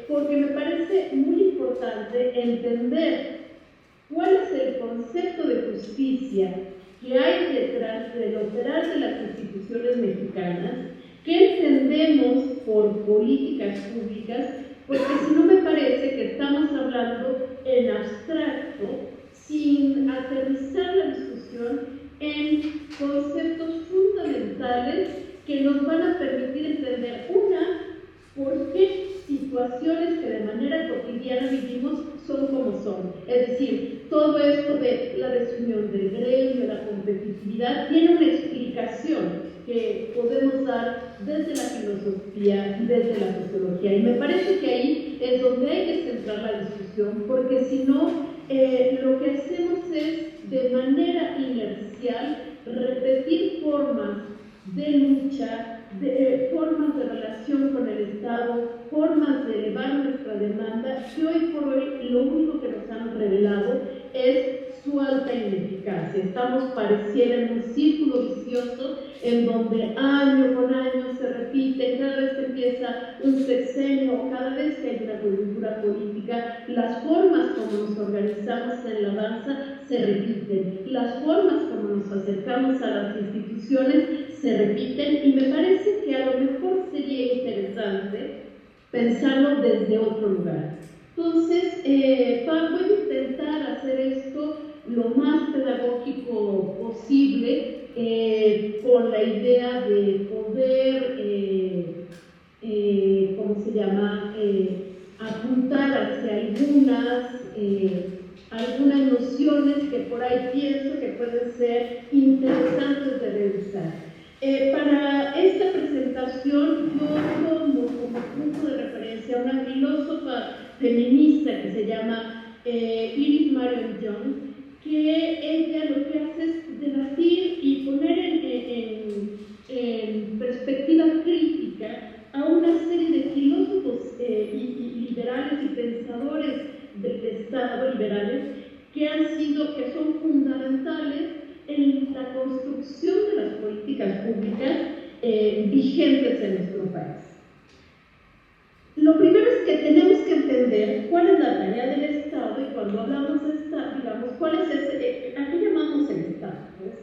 porque me parece muy importante entender cuál es el concepto de justicia que hay detrás del operar de las instituciones mexicanas, qué entendemos por políticas públicas, porque si no me parece que estamos hablando en abstracto, sin aterrizar la discusión en conceptos que nos van a permitir entender, una, por qué situaciones que de manera cotidiana vivimos son como son. Es decir, todo esto de la desunión del gremio, la competitividad, tiene una explicación que podemos dar desde la filosofía y desde la sociología. Y me parece que ahí es donde hay que centrar la discusión, porque si no, lo que hacemos es, de manera inercial, repetir formas de lucha, formas de relación con el Estado, formas de elevar nuestra demanda, que hoy por hoy lo único que nos han revelado es su alta ineficacia. Estamos, pareciera, en un círculo vicioso en donde año con año se repite, cada vez que empieza un sexenio o cada vez que hay una coyuntura política, las formas como nos organizamos en la danza se repiten, las formas como nos acercamos a las instituciones se repiten, y me parece que a lo mejor sería interesante pensarlo desde otro lugar. Entonces, voy a intentar hacer esto lo más pedagógico posible, con la idea de poder, apuntar hacia algunas nociones que por ahí pienso que pueden ser interesantes de revisar. Para esta presentación yo tomo como punto de referencia a una filósofa feminista que se llama Iris Marion Young, que ella lo que hace es debatir y poner en perspectiva crítica a una serie de filósofos y liberales y pensadores del Estado liberales que son fundamentales en la construcción de las políticas públicas vigentes en nuestro país. Lo primero es que tenemos que entender cuál es la tarea del Estado, y cuando hablamos de Estado, digamos, ¿cuál es ¿a qué llamamos el Estado? Pues,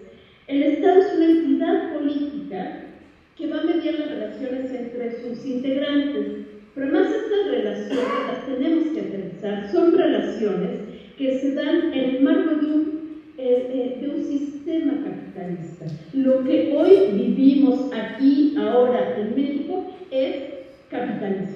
el Estado es una entidad política que va a mediar las relaciones entre sus integrantes, pero más estas relaciones las tenemos que aterrizar, son relaciones que se dan en el marco de un sistema capitalista. Lo que hoy vivimos aquí, ahora en México, es capitalismo.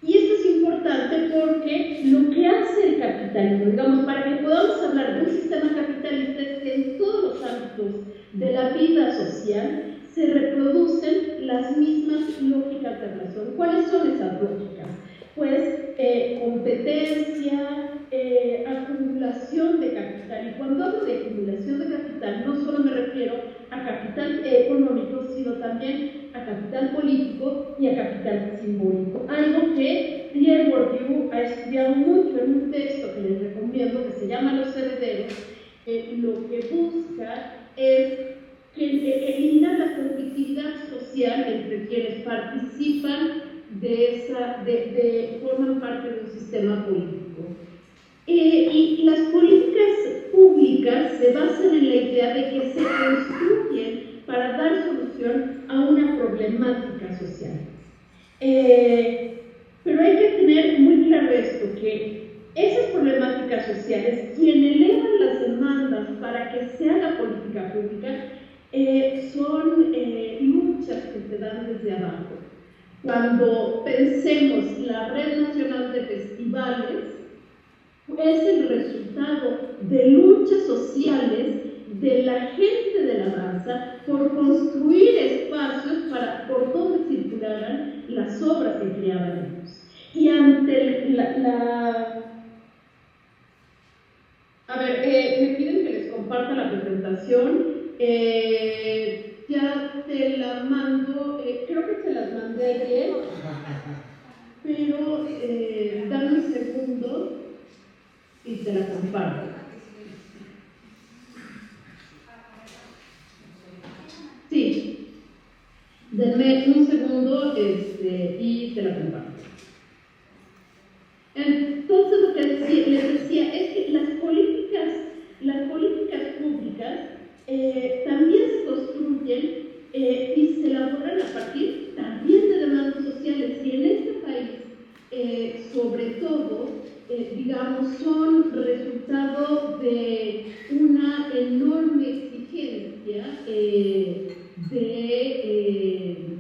Y esto es importante porque lo que hace el capitalismo, digamos, para que podamos hablar de un sistema capitalista, es que en todos los ámbitos de la vida social se reproducen las mismas lógicas de relación. ¿Cuáles son esas lógicas? Pues competencia, acumulación de capital. Y cuando hablo de acumulación de capital, no solo me refiero a capital económico, sino también a capital político y a capital simbólico. Algo que Pierre Bourdieu ha estudiado mucho en un texto que les recomiendo, que se llama Los herederos. Lo que busca es eliminar la conflictividad social entre quienes participan forman parte de un sistema político. Y las políticas públicas se basan en la idea de que se construyen para dar solución a una problemática social. Pero hay que tener muy claro esto, que esas problemáticas sociales, quien elevan las demandas para que se haga política pública, son luchas que se dan desde abajo. Cuando pensemos la Red Nacional de Festivales, es el resultado de luchas sociales de la gente de la danza por construir espacios por donde circularan las obras que creaban ellos. Y ante me piden que les comparta la presentación. Ya te la mando, creo que se las mandé ayer, pero dame un segundo y te la comparto. Sí, denme un segundo y te la comparto. Entonces, lo que les decía es que las políticas públicas también se construyen y se elaboran a partir también de demandas sociales. Y en este país, sobre todo, digamos, son resultado de una enorme exigencia de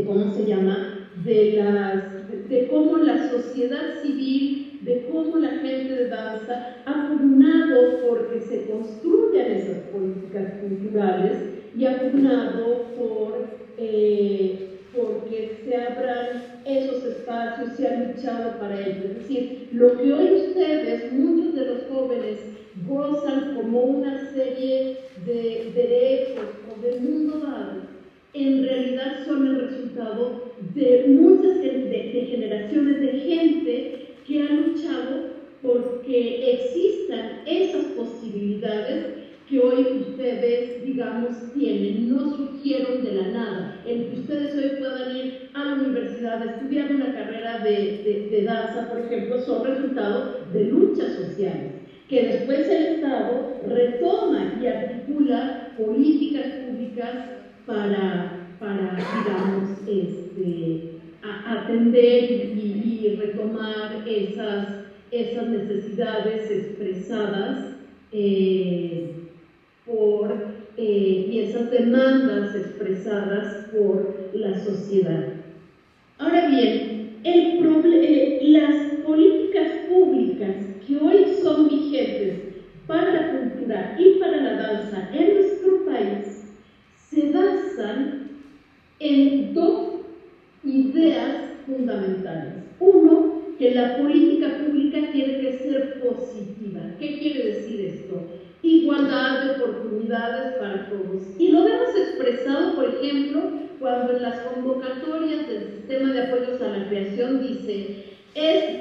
¿cómo se llama? De cómo la sociedad civil, de cómo la gente de danza ha pugnado porque se construyan esas políticas culturales y ha pugnado porque se abran esos espacios, se ha luchado para ello. Es decir, lo que hoy ustedes, muchos de los jóvenes, gozan como una serie de derechos o de mundo dado, en realidad son el resultado de muchas de generaciones de gente que ha luchado porque existan esas posibilidades que hoy ustedes, digamos, tienen, no surgieron de la nada. El que ustedes hoy puedan ir a la universidad a estudiar una carrera de danza, por ejemplo, son resultado de luchas sociales, que después el Estado retoma y articula políticas públicas para digamos, atender y retomar esas necesidades expresadas y esas demandas expresadas por la sociedad. Ahora bien, las políticas públicas que hoy son vigentes para la cultura y para la danza en nuestro país se basan en dos ideas fundamentales. Uno, que la política pública tiene que ser positiva. ¿Qué quiere decir esto? Igualdad de oportunidades para todos. Y lo vemos expresado, por ejemplo, cuando en las convocatorias del sistema de apoyos a la creación dice,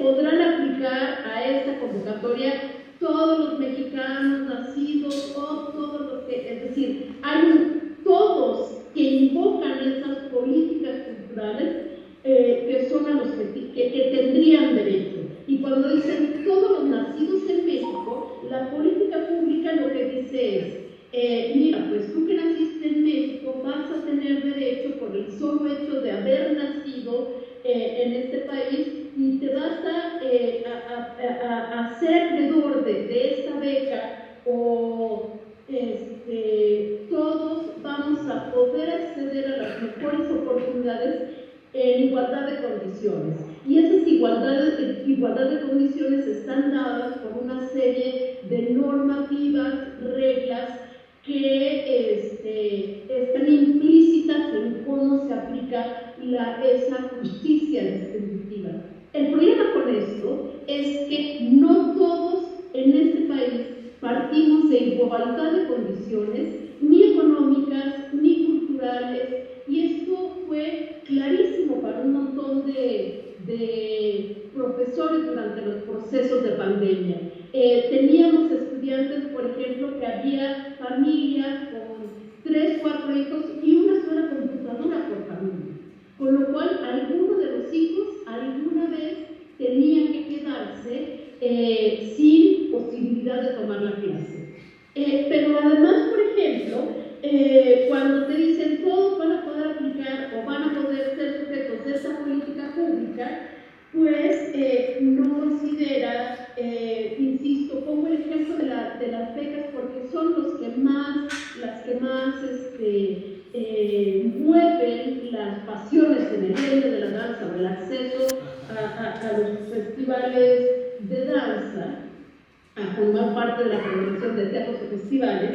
podrán aplicar a esta convocatoria todos los mexicanos nacidos o todos los que, es decir, todos que invocan esas políticas culturales que son a los que tendrían derecho. Y cuando dicen todos los nacidos en México, la política pública lo que dice es, mira, pues tú que naciste en México vas a tener derecho por el solo hecho de haber nacido en este país y te vas a ser acreedor de esta beca o todos vamos a poder acceder a las mejores oportunidades en igualdad de condiciones. Y esas igualdad de condiciones están dadas por una serie de normativas, reglas que están implícitas en cómo se aplica esa justicia distributiva. El problema con esto es que no todos en este país partimos de igualdad de condiciones, ni económicas, ni culturales, y esto fue clarísimo para un montón de profesores durante los procesos de pandemia. Teníamos estudiantes, por ejemplo, que había familias con 3, 4 hijos y una sola computadora por familia, con lo cual alguno de los hijos alguna vez tenía que quedarse sin posibilidad de tomar la clase. Pero además, por ejemplo, cuando te dicen todos van a poder aplicar o van a poder ser sujetos de esa política pública, pues no considera, insisto, pongo el ejemplo de las becas porque son las que más mueven las pasiones en el medio de la danza, o el acceso a los festivales de danza, a formar parte de la programación de teatros y festivales,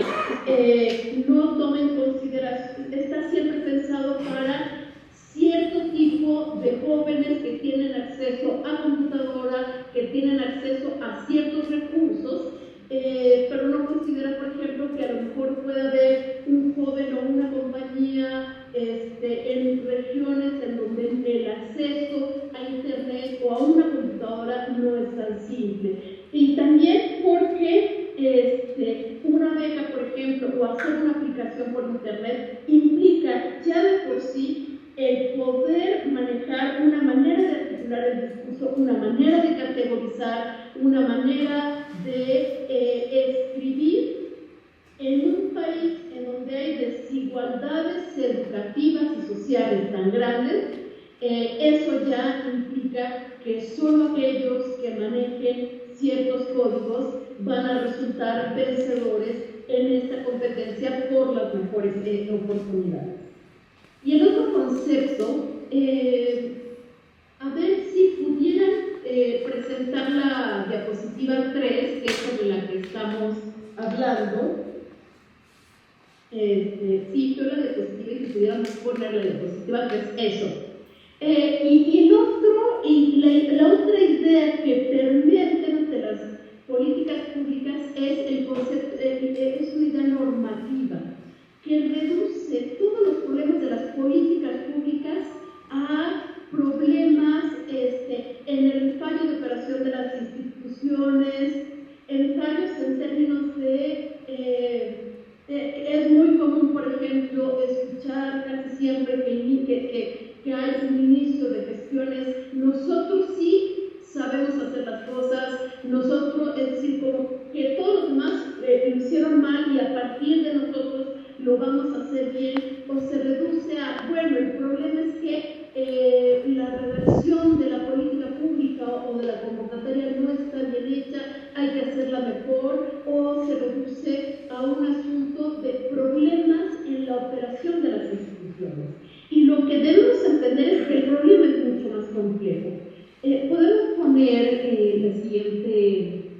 no toma en consideración, está siempre pensado para cierto tipo de jóvenes que tienen acceso a computadora, que tienen acceso a ciertos recursos, pero no considera, por ejemplo, que a lo mejor puede haber un joven o una compañía en regiones en donde el acceso a internet o a una computadora no es tan simple. Y también porque una beca, por ejemplo, o hacer una aplicación por internet implica ya de por sí el poder manejar una manera de articular el discurso, una manera de categorizar, una manera de escribir en un país en donde hay desigualdades educativas y sociales tan grandes. Eso ya implica que solo aquellos que manejen ciertos códigos van a resultar vencedores en esta competencia por las mejores oportunidades. Y el otro concepto, a ver si pudieran presentar la diapositiva 3, que es sobre la que estamos hablando. Sí, yo la diapositiva, y si pudieran poner la diapositiva 3, eso. Y la otra idea que permea el tema de las políticas públicas es el concepto, es una idea normativa que reduce todos los problemas de las políticas públicas a problemas en el fallo de operación de las instituciones, en fallos en términos de... es muy común, por ejemplo, escuchar casi siempre que hay un inicio de gestiones. Nosotros sí sabemos hacer las cosas, nosotros, es decir, como que todos los demás lo hicieron mal y a partir de nosotros lo vamos a hacer bien, o se reduce a, bueno, el problema es que la redacción de la política pública o de la convocatoria no está bien hecha, hay que hacerla mejor, o se reduce a un asunto de problemas en la operación de las instituciones. Y lo que debemos entender es que el problema es mucho más complejo. Podemos poner la siguiente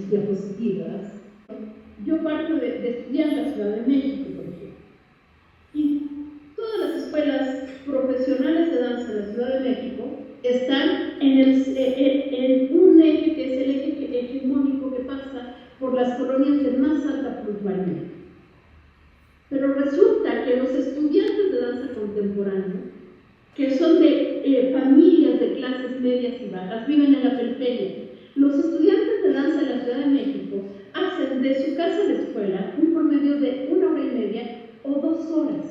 diapositivas. Yo parto de estudiar en la Ciudad de México, por ejemplo, y todas las escuelas profesionales de danza en la Ciudad de México están en un eje que es el eje hegemónico que pasa por las colonias de más alta plusvalía. Pero resulta que los estudiantes de danza contemporánea, que son de familias de clases medias y bajas, viven en la periferia. Los estudiantes de danza en la Ciudad de México hacen de su casa a la escuela un promedio de 1 hora y media o 2 horas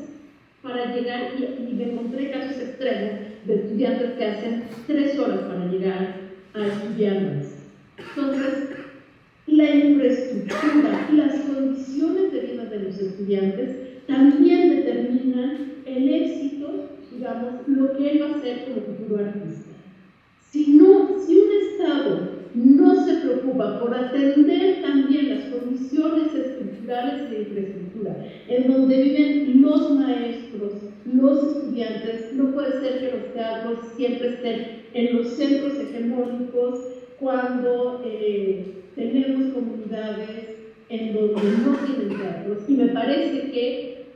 para llegar, y me encontré casos extremos de estudiantes que hacen 3 horas para llegar a estudiar danza. Entonces, la infraestructura y las condiciones de vida de los estudiantes también determinan el éxito, digamos, lo que él va a hacer como futuro artista. Si un Estado no se preocupa por atender también las condiciones estructurales de infraestructura en donde viven los maestros, los estudiantes, no puede ser que los teatros siempre estén en los centros hegemónicos cuando tenemos comunidades en donde no tienen teatros. Y me parece que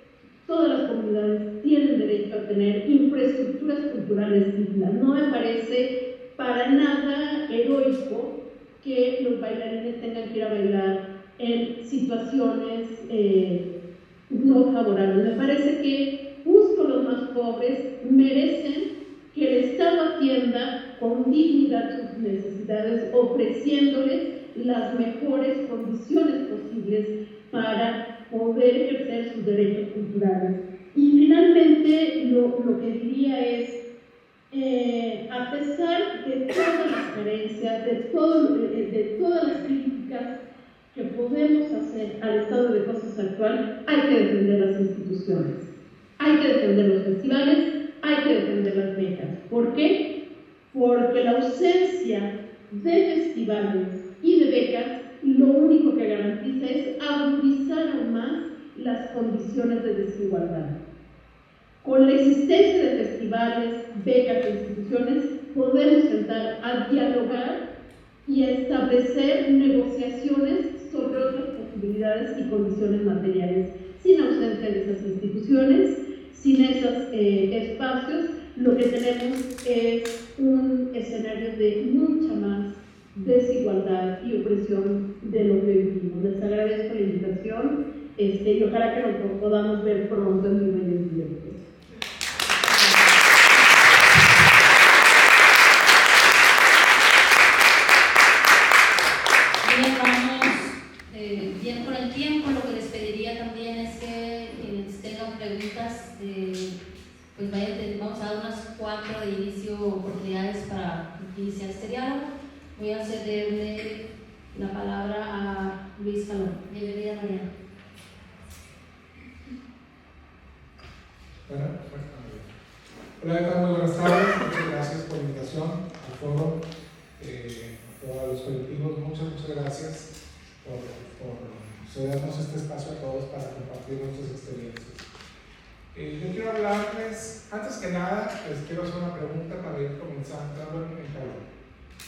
todas las comunidades tienen derecho a tener infraestructuras culturales dignas. No me parece para nada heroico que los bailarines tengan que ir a bailar en situaciones no favorables. Me parece que justo los más pobres merecen que el Estado atienda con dignidad sus necesidades, ofreciéndoles las mejores condiciones posibles para poder ejercer sus derechos culturales. Y finalmente, lo que diría es, a pesar de todas las carencias, de todas las críticas que podemos hacer al estado de cosas actual, hay que defender las instituciones, hay que defender los festivales, hay que defender las becas. ¿Por qué? Porque la ausencia de festivales y de becas lo único que garantiza es agudizar aún más las condiciones de desigualdad. Con la existencia de festivales, becas e instituciones, podemos sentar a dialogar y a establecer negociaciones sobre otras posibilidades y condiciones materiales. Sin ausencia de esas instituciones, sin esos espacios, lo que tenemos es un escenario de mucha más desigualdad y opresión de lo que vivimos. Les agradezco la invitación y ojalá que nos podamos ver pronto en mi medio ambiente. Bien, vamos bien por el tiempo. Lo que les pediría también es que quienes tengan preguntas, pues vamos a dar unas 4 de inicio, oportunidades para iniciar este diálogo. Voy a cederle la palabra a Luis Calón. Bienvenida, Mariana. Hola, ¿qué tal? Muy buenas tardes. Muchas gracias por la invitación al foro, a todos los colectivos. Muchas gracias por darnos este espacio a todos para compartir nuestras experiencias. Yo quiero hablarles, antes que nada, les quiero hacer una pregunta para ir comenzando en calor.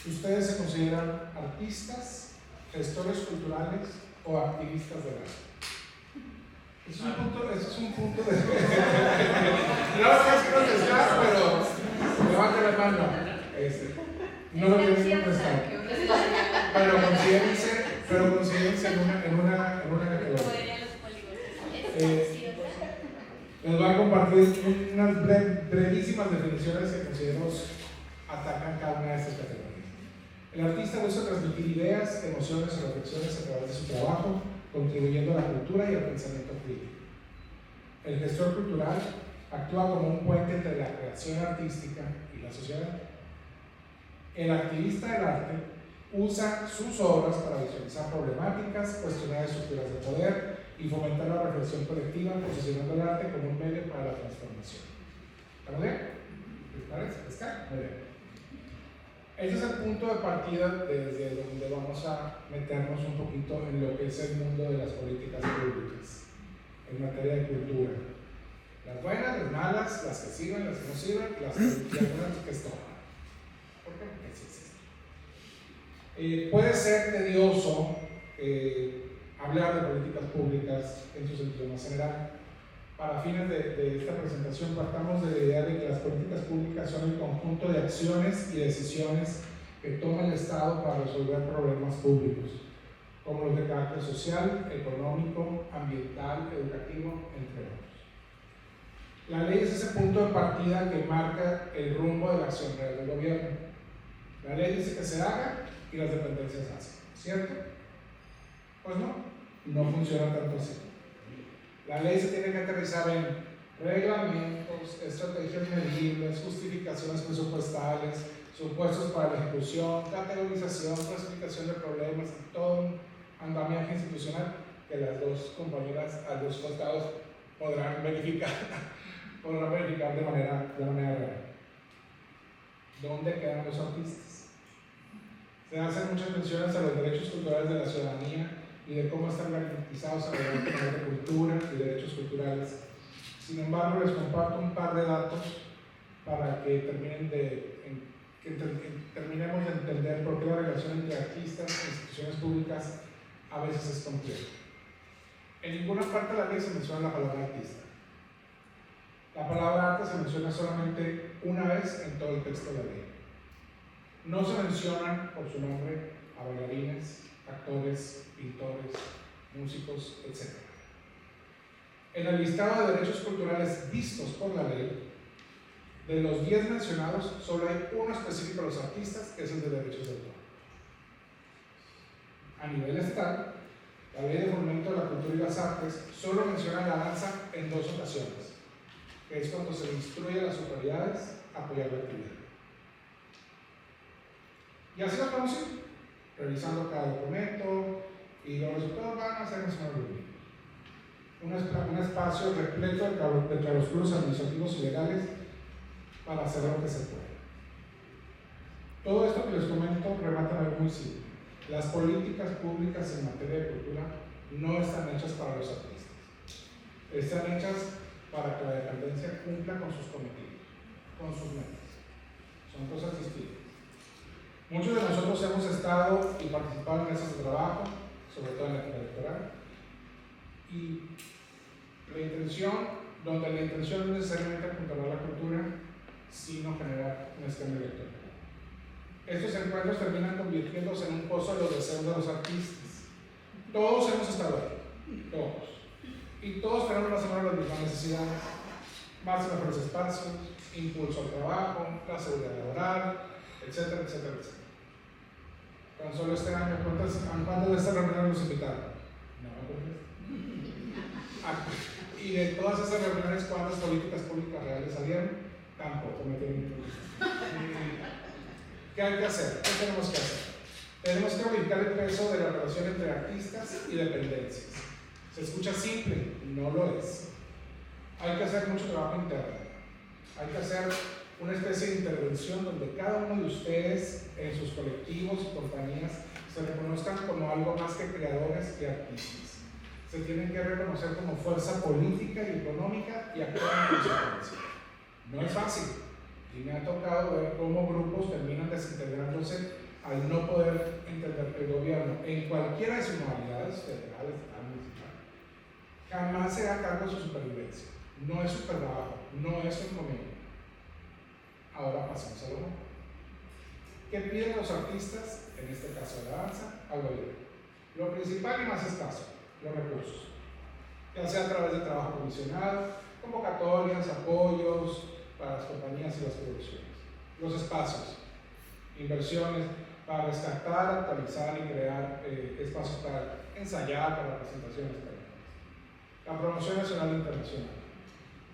¿Ustedes se consideran artistas, gestores culturales o activistas del arte? Eso es un punto de... No lo puedes contestar, pero levante la mano. No lo tienen que contestar. Pero considérense en una categoría. Les voy a compartir unas brevísimas definiciones que considero atacan cada una de estas categorías. El artista busca transmitir ideas, emociones o reflexiones a través de su trabajo, contribuyendo a la cultura y al pensamiento crítico. El gestor cultural actúa como un puente entre la creación artística y la sociedad. El activista del arte usa sus obras para visualizar problemáticas, cuestionar estructuras de poder y fomentar la reflexión colectiva, posicionando el arte como un medio para la transformación. ¿Estamos bien? ¿Les parece? ¿Está? Muy bien. Este es el punto de partida desde donde vamos a meternos un poquito en lo que es el mundo de las políticas públicas en materia de cultura. Las buenas, las malas, las que sirven, las que no sirven, las que y algunas que estorban. ¿Por qué? Porque sí existe. Puede ser tedioso hablar de políticas públicas en su sentido más general. Para fines de esta presentación partamos de la idea de que las políticas públicas son el conjunto de acciones y decisiones que toma el Estado para resolver problemas públicos, como los de carácter social, económico, ambiental, educativo, entre otros. La ley es ese punto de partida que marca el rumbo de la acción real del gobierno. La ley dice que se haga y las dependencias hacen, ¿cierto? Pues no funciona tanto así. La ley se tiene que aterrizar en reglamentos, estrategias medibles, justificaciones presupuestales, supuestos para la ejecución, categorización, clasificación de problemas y todo un andamiaje institucional que las dos compañeras a los costados podrán verificar de manera real. ¿Dónde quedan los artistas? Se hacen muchas menciones a los derechos culturales de la ciudadanía y de cómo están garantizados a nivel de cultura y derechos culturales. Sin embargo, les comparto un par de datos para que terminemos de entender por qué la relación entre artistas e instituciones públicas a veces es compleja. En ninguna parte de la ley se menciona la palabra artista. La palabra arte se menciona solamente una vez en todo el texto de la ley. No se mencionan por su nombre a bailarines, actores, pintores, músicos, etc. En el listado de derechos culturales vistos por la ley, de los 10 mencionados, solo hay uno específico a los artistas, que es el de derechos de autor. A nivel estatal, la Ley de Fomento de la Cultura y las Artes solo menciona la danza en 2 ocasiones, que es cuando se instruye a las autoridades a apoyar la actividad. Y así lo vamos a ir, revisando cada documento, y los resultados van a ser un espacio repleto de claroscuros administrativos y legales para hacer lo que se puede. Todo esto que les comento remata algo muy simple. Las políticas públicas en materia de cultura no están hechas para los artistas. Están hechas para que la dependencia cumpla con sus cometidos, con sus metas. Son cosas distintas. Muchos de nosotros hemos estado y participado en mesas de trabajo, sobre todo en la época electoral, y donde la intención no es necesariamente apuntalar la cultura, sino generar un esquema electoral. Estos encuentros terminan convirtiéndose en un pozo de los deseos de los artistas. Todos hemos estado ahí, todos. Y todos tenemos más o menos las mismas necesidades: más y mejores espacios, impulso al trabajo, la seguridad laboral, etcétera, etcétera, etcétera. Tan solo este año, ¿cuántas de estas reuniones nos invitaron? No me acuerdo. Y de todas esas reuniones, ¿cuántas políticas públicas reales salieron? Tampoco me tienen ¿Qué hay que hacer? ¿Qué tenemos que hacer? Tenemos que ubicar el peso de la relación entre artistas y dependencias. Se escucha simple, no lo es. Hay que hacer mucho trabajo interno. Hay que hacer una especie de intervención donde cada uno de ustedes en sus colectivos y compañías se reconozcan como algo más que creadores y artistas. se tienen que reconocer como fuerza política y económica y actuar en consecuencia. No es fácil, y me ha tocado ver cómo grupos terminan desintegrándose al no poder entender que el gobierno, en cualquiera de sus modalidades, federal, estatal, municipal, jamás se da cargo de su supervivencia. No es su trabajo, no es su encomienda. Ahora pasamos a lo nuevo. ¿Qué piden los artistas, en este caso de la danza, al gobierno? Lo principal y más escaso, los recursos, ya sea a través de trabajo comisionado, convocatorias, apoyos para las compañías y las producciones, los espacios, inversiones para rescatar, actualizar y crear espacios para ensayar, para presentaciones, la promoción nacional e internacional,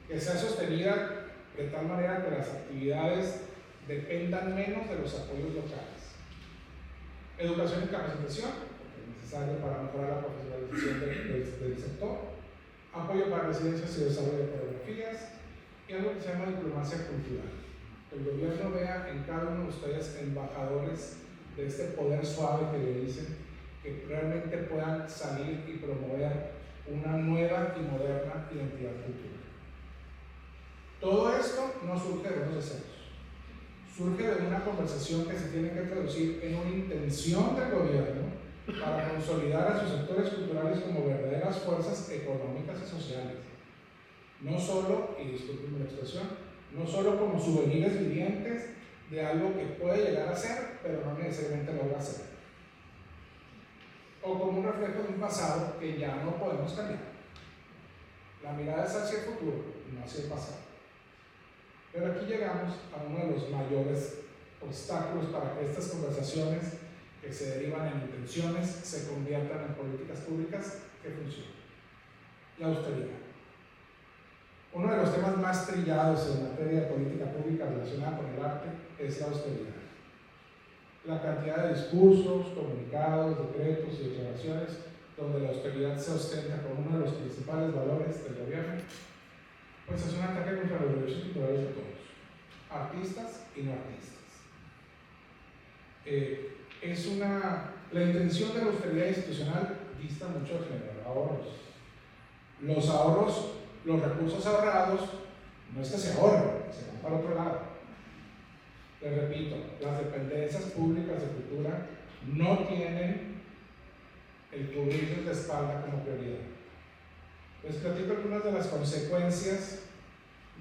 que sea sostenida de tal manera que las actividades dependan menos de los apoyos locales, educación y capacitación, necesario para mejorar la profesionalización del sector, apoyo para residencias y desarrollo de coreografías y algo que se llama diplomacia cultural. Que el gobierno vea en cada uno de ustedes embajadores de este poder suave que le dicen, que realmente puedan salir y promover una nueva y moderna identidad cultural. Todo esto no surge de buenos deseos, surge de una conversación que se tiene que traducir en una intención del gobierno para consolidar a sus sectores culturales como verdaderas fuerzas económicas y sociales. No solo, y disculpen la expresión, no solo como souvenirs vivientes de algo que puede llegar a ser, pero no necesariamente logra ser. O como un reflejo de un pasado que ya no podemos cambiar. La mirada es hacia el futuro, no hacia el pasado. Pero aquí llegamos a uno de los mayores obstáculos para que estas conversaciones que se derivan en intenciones se conviertan en políticas públicas que funcionen. La austeridad. Uno de los temas más trillados en materia de política pública relacionada con el arte es la austeridad. La cantidad de discursos, comunicados, decretos y declaraciones donde la austeridad se ostenta como uno de los principales valores del gobierno, pues es un ataque contra los derechos culturales de todos, artistas y no artistas. La intención de la austeridad institucional dista mucho de generar ahorros. Los ahorros, los recursos ahorrados, no es que se ahorren, se van para otro lado. Les repito, las dependencias públicas de cultura no tienen el cubrirse de espalda como prioridad. Les platico algunas de las consecuencias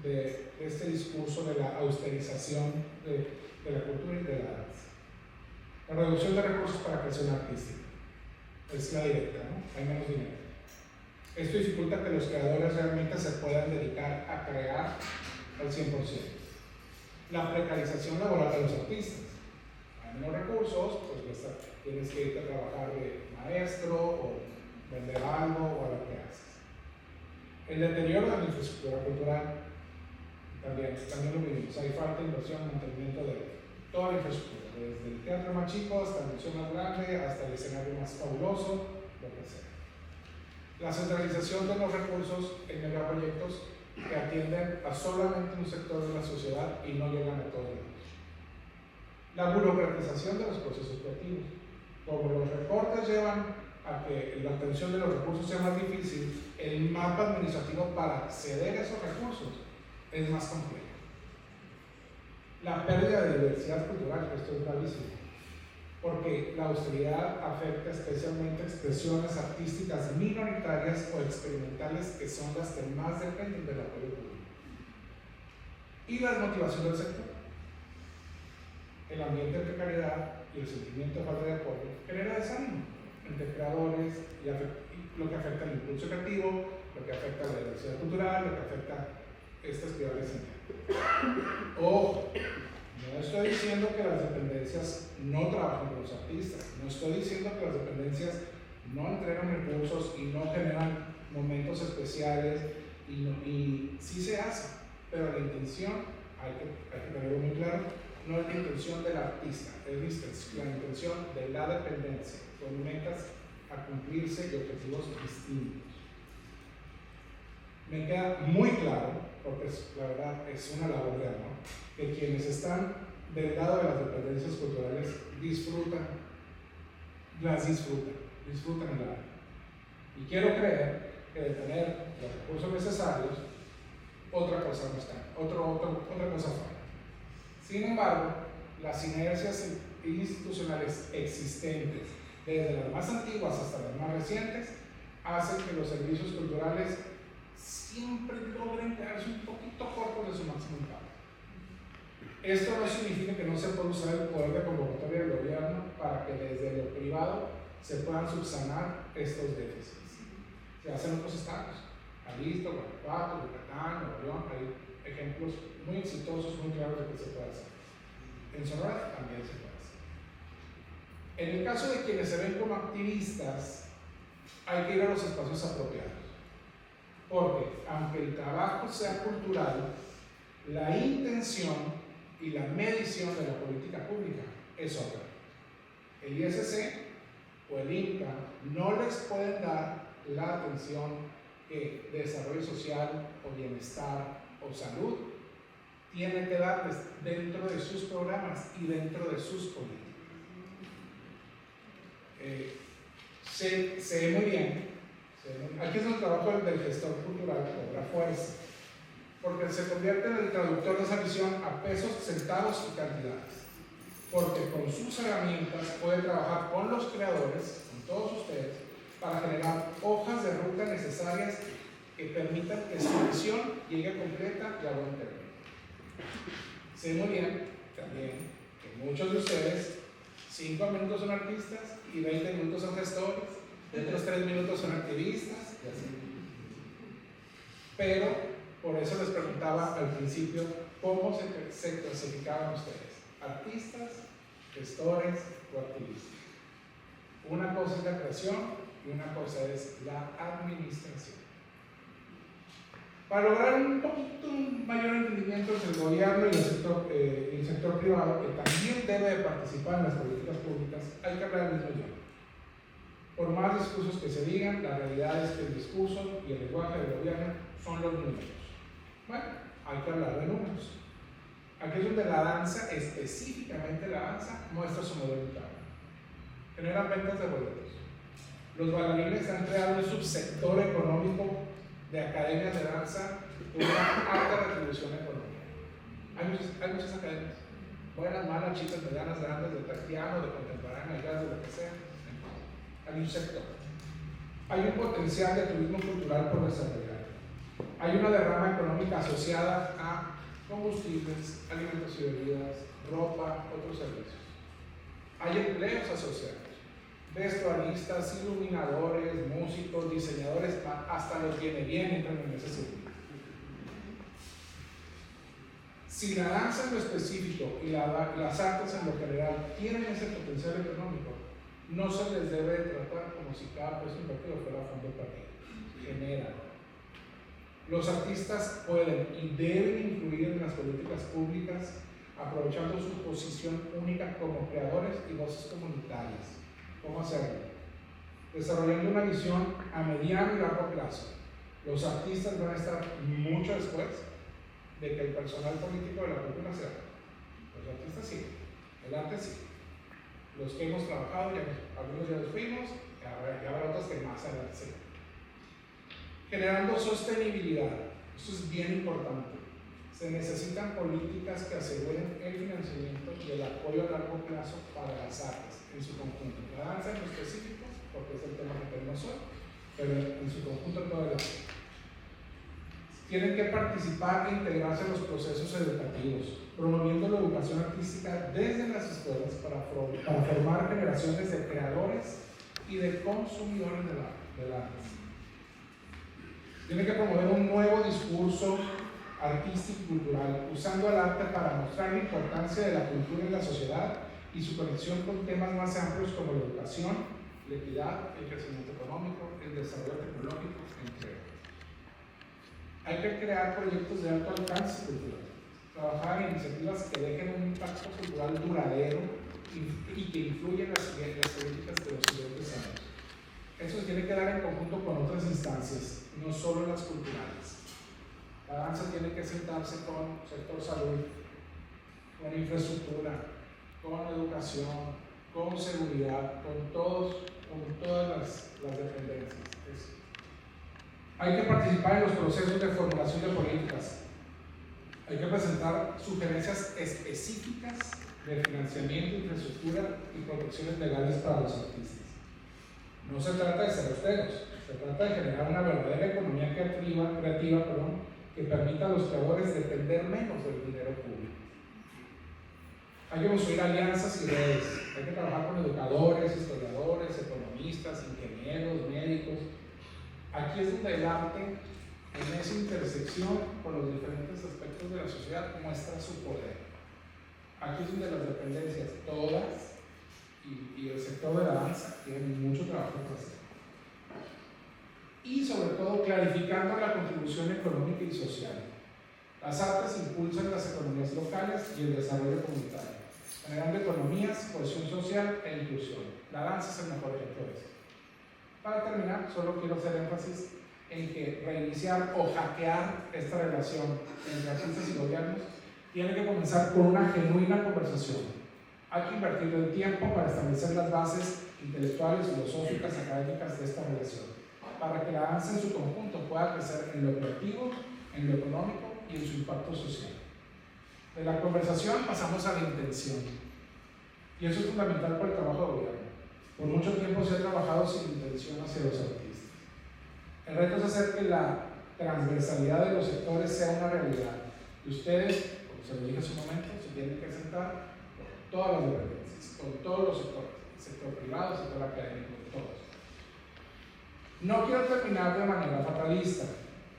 de este discurso de la austerización de la cultura y de la danza. La reducción de recursos para creación artística es la directa, ¿no? Hay menos dinero. Esto dificulta que los creadores realmente se puedan dedicar a crear al 100%. La precarización laboral de los artistas. Hay menos recursos, pues tienes que irte a trabajar de maestro o vender algo o a lo que haces. El deterioro de la infraestructura cultural también lo vivimos. Hay falta de inversión en mantenimiento de toda la infraestructura, desde el teatro más chico hasta el museo más grande, hasta el escenario más fabuloso, lo que sea. La centralización de los recursos en megaproyectos que atienden a solamente un sector de la sociedad y no llegan a todos lados. La burocratización de los procesos creativos. Como los recortes llevan a que la obtención de los recursos sea más difícil, el mapa administrativo para acceder a esos recursos es más complejo. La pérdida de diversidad cultural, esto es gravísimo, porque la austeridad afecta especialmente expresiones artísticas minoritarias o experimentales que son las que más dependen del apoyo público. Y la desmotivación del sector. El ambiente de precariedad y el sentimiento de falta de apoyo genera desánimo entre creadores y lo que afecta al impulso creativo, lo que afecta a la diversidad cultural, lo que afecta a estas prioridades. Ojo, no estoy diciendo que las dependencias no trabajan con los artistas, no estoy diciendo que las dependencias no entregan recursos y no generan momentos especiales y sí se hace, pero la intención, hay que tenerlo muy claro, no es la intención del artista, es la intención de la dependencia, con metas a cumplirse y objetivos distintos. Me queda muy claro, porque la verdad es una labor de amor, que quienes están del lado de las dependencias culturales disfrutan el arte. Y quiero creer que de tener los recursos necesarios, otra cosa no está, otra cosa falta. Sin embargo, las sinergias institucionales existentes, desde las más antiguas hasta las más recientes, hacen que los servicios culturales siempre logren quedarse un poquito cortos de su máximo impacto. Esto no significa que no se pueda usar el poder de convocatoria del gobierno para que desde lo privado se puedan subsanar estos déficits. Se hacen otros estados, Jalisco, Guanajuato, Yucatán, Nuevo León, hay ejemplos muy exitosos, muy claros de que se puede hacer. En Sonora también se puede hacer. En el caso de quienes se ven como activistas, hay que ir a los espacios apropiados. Porque, aunque el trabajo sea cultural, la intención y la medición de la política pública es otra. El ISC o el INCA no les pueden dar la atención que desarrollo social o bienestar o salud tienen que darles dentro de sus programas y dentro de sus políticas. Sé muy bien, aquí es el trabajo del gestor cultural que cobra fuerza, porque se convierte en el traductor de esa visión a pesos, centavos y cantidades, porque con sus herramientas puede trabajar con los creadores, con todos ustedes, para generar hojas de ruta necesarias que permitan que su visión llegue completa y a buen término. Sé muy bien también que muchos de ustedes 5 minutos son artistas y 20 minutos son gestores, otros 3 minutos son activistas y así. Pero por eso les preguntaba al principio cómo se clasificaban ustedes, artistas, gestores o activistas. Una cosa es la creación y una cosa es la administración. Para lograr un poquito mayor entendimiento entre el gobierno y el sector privado, que también debe de participar en las políticas públicas, hay que hablar del mismo idioma. Por más discursos que se digan, la realidad es que el discurso y el lenguaje del gobierno son los números. Bueno, hay que hablar de números. Aquí es donde la danza, específicamente la danza, muestra su modelo interno. Generan ventas de boletos. Los bailarines han creado un subsector económico de academias de danza con una alta retribución económica. Hay muchas academias, buenas, malas, chicas, medianas, grandes, de cristiano, de contemporáneo, de jazz, de lo que sea. Hay un sector. Hay un potencial de turismo cultural por desarrollar. Hay una derrama económica asociada a combustibles, alimentos y bebidas, ropa, otros servicios. Hay empleos asociados. Vestuaristas, iluminadores, músicos, diseñadores, hasta los que bien entran en ese circuito. Si la danza en lo específico y las artes en lo general tienen ese potencial económico, no se les debe tratar como si cada peso invertido fuera fondo perdido. Generan. Los artistas pueden y deben influir en las políticas públicas aprovechando su posición única como creadores y voces comunitarias. ¿Cómo hacerlo? Desarrollando una visión a mediano y largo plazo. Los artistas van a estar mucho después de que el personal político de la cultura sea. Los artistas sí, el arte sí. Los que hemos trabajado, algunos ya los fuimos, y habrá otros que más adelante sí. Generando sostenibilidad. Esto es bien importante. Se necesitan políticas que aseguren el financiamiento y el apoyo a largo plazo para las artes en su conjunto. La danza en lo específico, porque es el tema que tenemos hoy, pero en su conjunto todo el arte. Tienen que participar e integrarse en los procesos educativos, promoviendo la educación artística desde las escuelas para formar generaciones de creadores y de consumidores del arte. Tienen que promover un nuevo discurso artístico y cultural, usando el arte para mostrar la importancia de la cultura en la sociedad y su conexión con temas más amplios como la educación, la equidad, el crecimiento económico, el desarrollo tecnológico, entre otros. Hay que crear proyectos de alto alcance cultural, trabajar en iniciativas que dejen un impacto cultural duradero y que influyan en las políticas de los siguientes años. Eso se tiene que dar en conjunto con otras instancias, no solo las culturales. La danza tiene que sentarse con el sector salud, con infraestructura, con educación, con seguridad, con todas las dependencias. Es Hay que participar en los procesos de formulación de políticas. Hay que presentar sugerencias específicas de financiamiento, infraestructura y protecciones legales para los artistas. No se trata de ser austeros, se trata de generar una verdadera economía creativa, que permita a los creadores depender menos del dinero público. Hay que construir alianzas y redes, hay que trabajar con educadores, historiadores, economistas, ingenieros, médicos. Aquí es donde el arte, en esa intersección con los diferentes aspectos de la sociedad, muestra su poder. Aquí es donde las dependencias, todas, y el sector de la danza, tienen mucho trabajo que hacer. Y sobre todo, clarificando la contribución económica y social. Las artes impulsan las economías locales y el desarrollo comunitario, generando economías, cohesión social e inclusión. La danza es el mejor ejemplo de esto. Para terminar, solo quiero hacer énfasis en que reiniciar o hackear esta relación entre artistas y gobiernos tiene que comenzar con una genuina conversación. Hay que invertir el tiempo para establecer las bases intelectuales, filosóficas, académicas de esta relación, para que la danza en su conjunto pueda crecer en lo creativo, en lo económico y en su impacto social. De la conversación pasamos a la intención, y eso es fundamental para el trabajo de gobierno. Por mucho tiempo se ha trabajado sin intención hacia los artistas. El reto es hacer que la transversalidad de los sectores sea una realidad. Y ustedes, como se lo dije hace un momento, se tienen que sentar con todas las dependencias, con todos los sectores, el sector privado, el sector académico, todos. No quiero terminar de manera fatalista,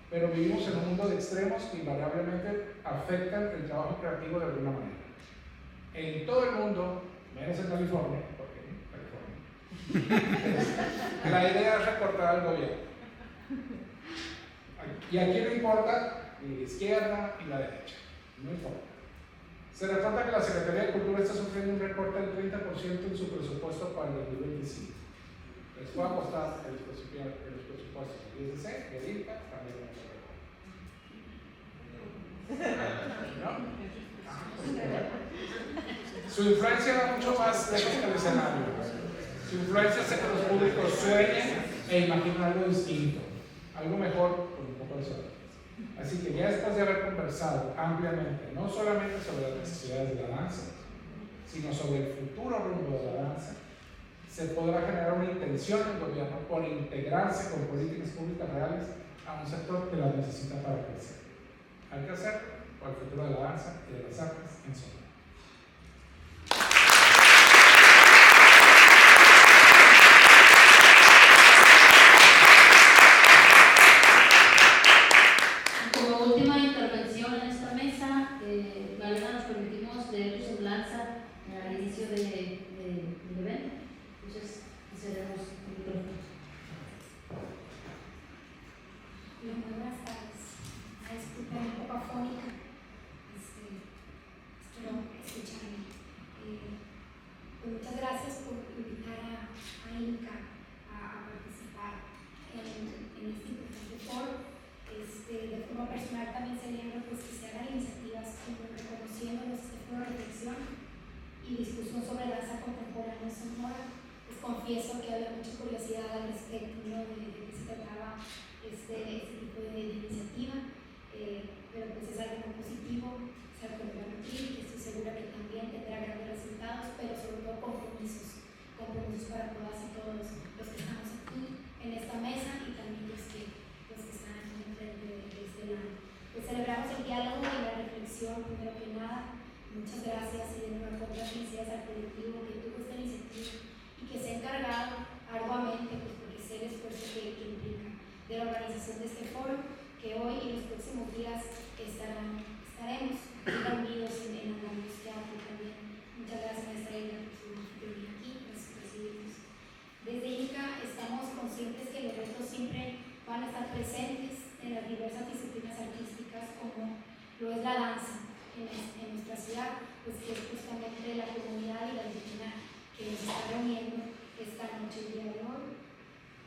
pero vivimos en un mundo de extremos que invariablemente afectan el trabajo creativo de alguna manera. En todo el mundo, menos en California, la idea es recortar al gobierno. Y aquí no importa ni la izquierda ni la derecha, no importa. Se reporta que la Secretaría de Cultura está sufriendo un recorte del 30% en su presupuesto para el 2025. Les puede costar los presupuestos del ISC, el INCA, también ¿no? Su influencia va mucho más lejos que el escenario. Su influencia hace que los públicos sueñen e imaginen algo distinto, algo mejor con un poco de suerte. Así que ya después de haber conversado ampliamente, no solamente sobre las necesidades de la danza, sino sobre el futuro rumbo de la danza, se podrá generar una intención del gobierno por integrarse con políticas públicas reales a un sector que las necesita para crecer. Hay que hacerlo por el futuro de la danza y de las artes en Sonora. Como última intervención en esta mesa, Galena, nos permitimos leer tu semblanza al inicio del evento. Entonces, cedemos el micrófono. Muy buenas tardes. Disculpen un poco afónica. Espero escucharme. Muchas gracias por invitar a INCA a participar en este importante foro. De forma personal también celebro que se hagan iniciativas como reconociendo este foro de reflexión y discusión sobre danza contemporánea en Sonora. Les confieso que había mucha curiosidad al respecto, ¿no? de qué se trataba este tipo de iniciativa, pero pues es algo muy positivo, es algo que me va a nutrir, que estoy segura que también tendrá grandes resultados, pero sobre todo compromisos para todas y todos los que estamos aquí en esta mesa y también los que están aquí enfrente de este lado. Pues celebramos el diálogo y la reflexión, primero que nada. Muchas gracias y de nuevo muchas felicidades al colectivo que tuvo esta iniciativa y que se ha encargado arduamente, pues porque sé el esfuerzo que implica, de la organización de este foro, que hoy y los próximos días estaremos reunidos en Andaluz Teatro también. Muchas gracias, maestra Elena, por venir aquí, gracias por recibirnos. Desde INCA estamos conscientes que los retos siempre van a estar presentes en las diversas disciplinas artísticas, como lo es la danza en nuestra ciudad, pues que es justamente la comunidad y la disciplina que nos está reuniendo esta noche, el día de hoy.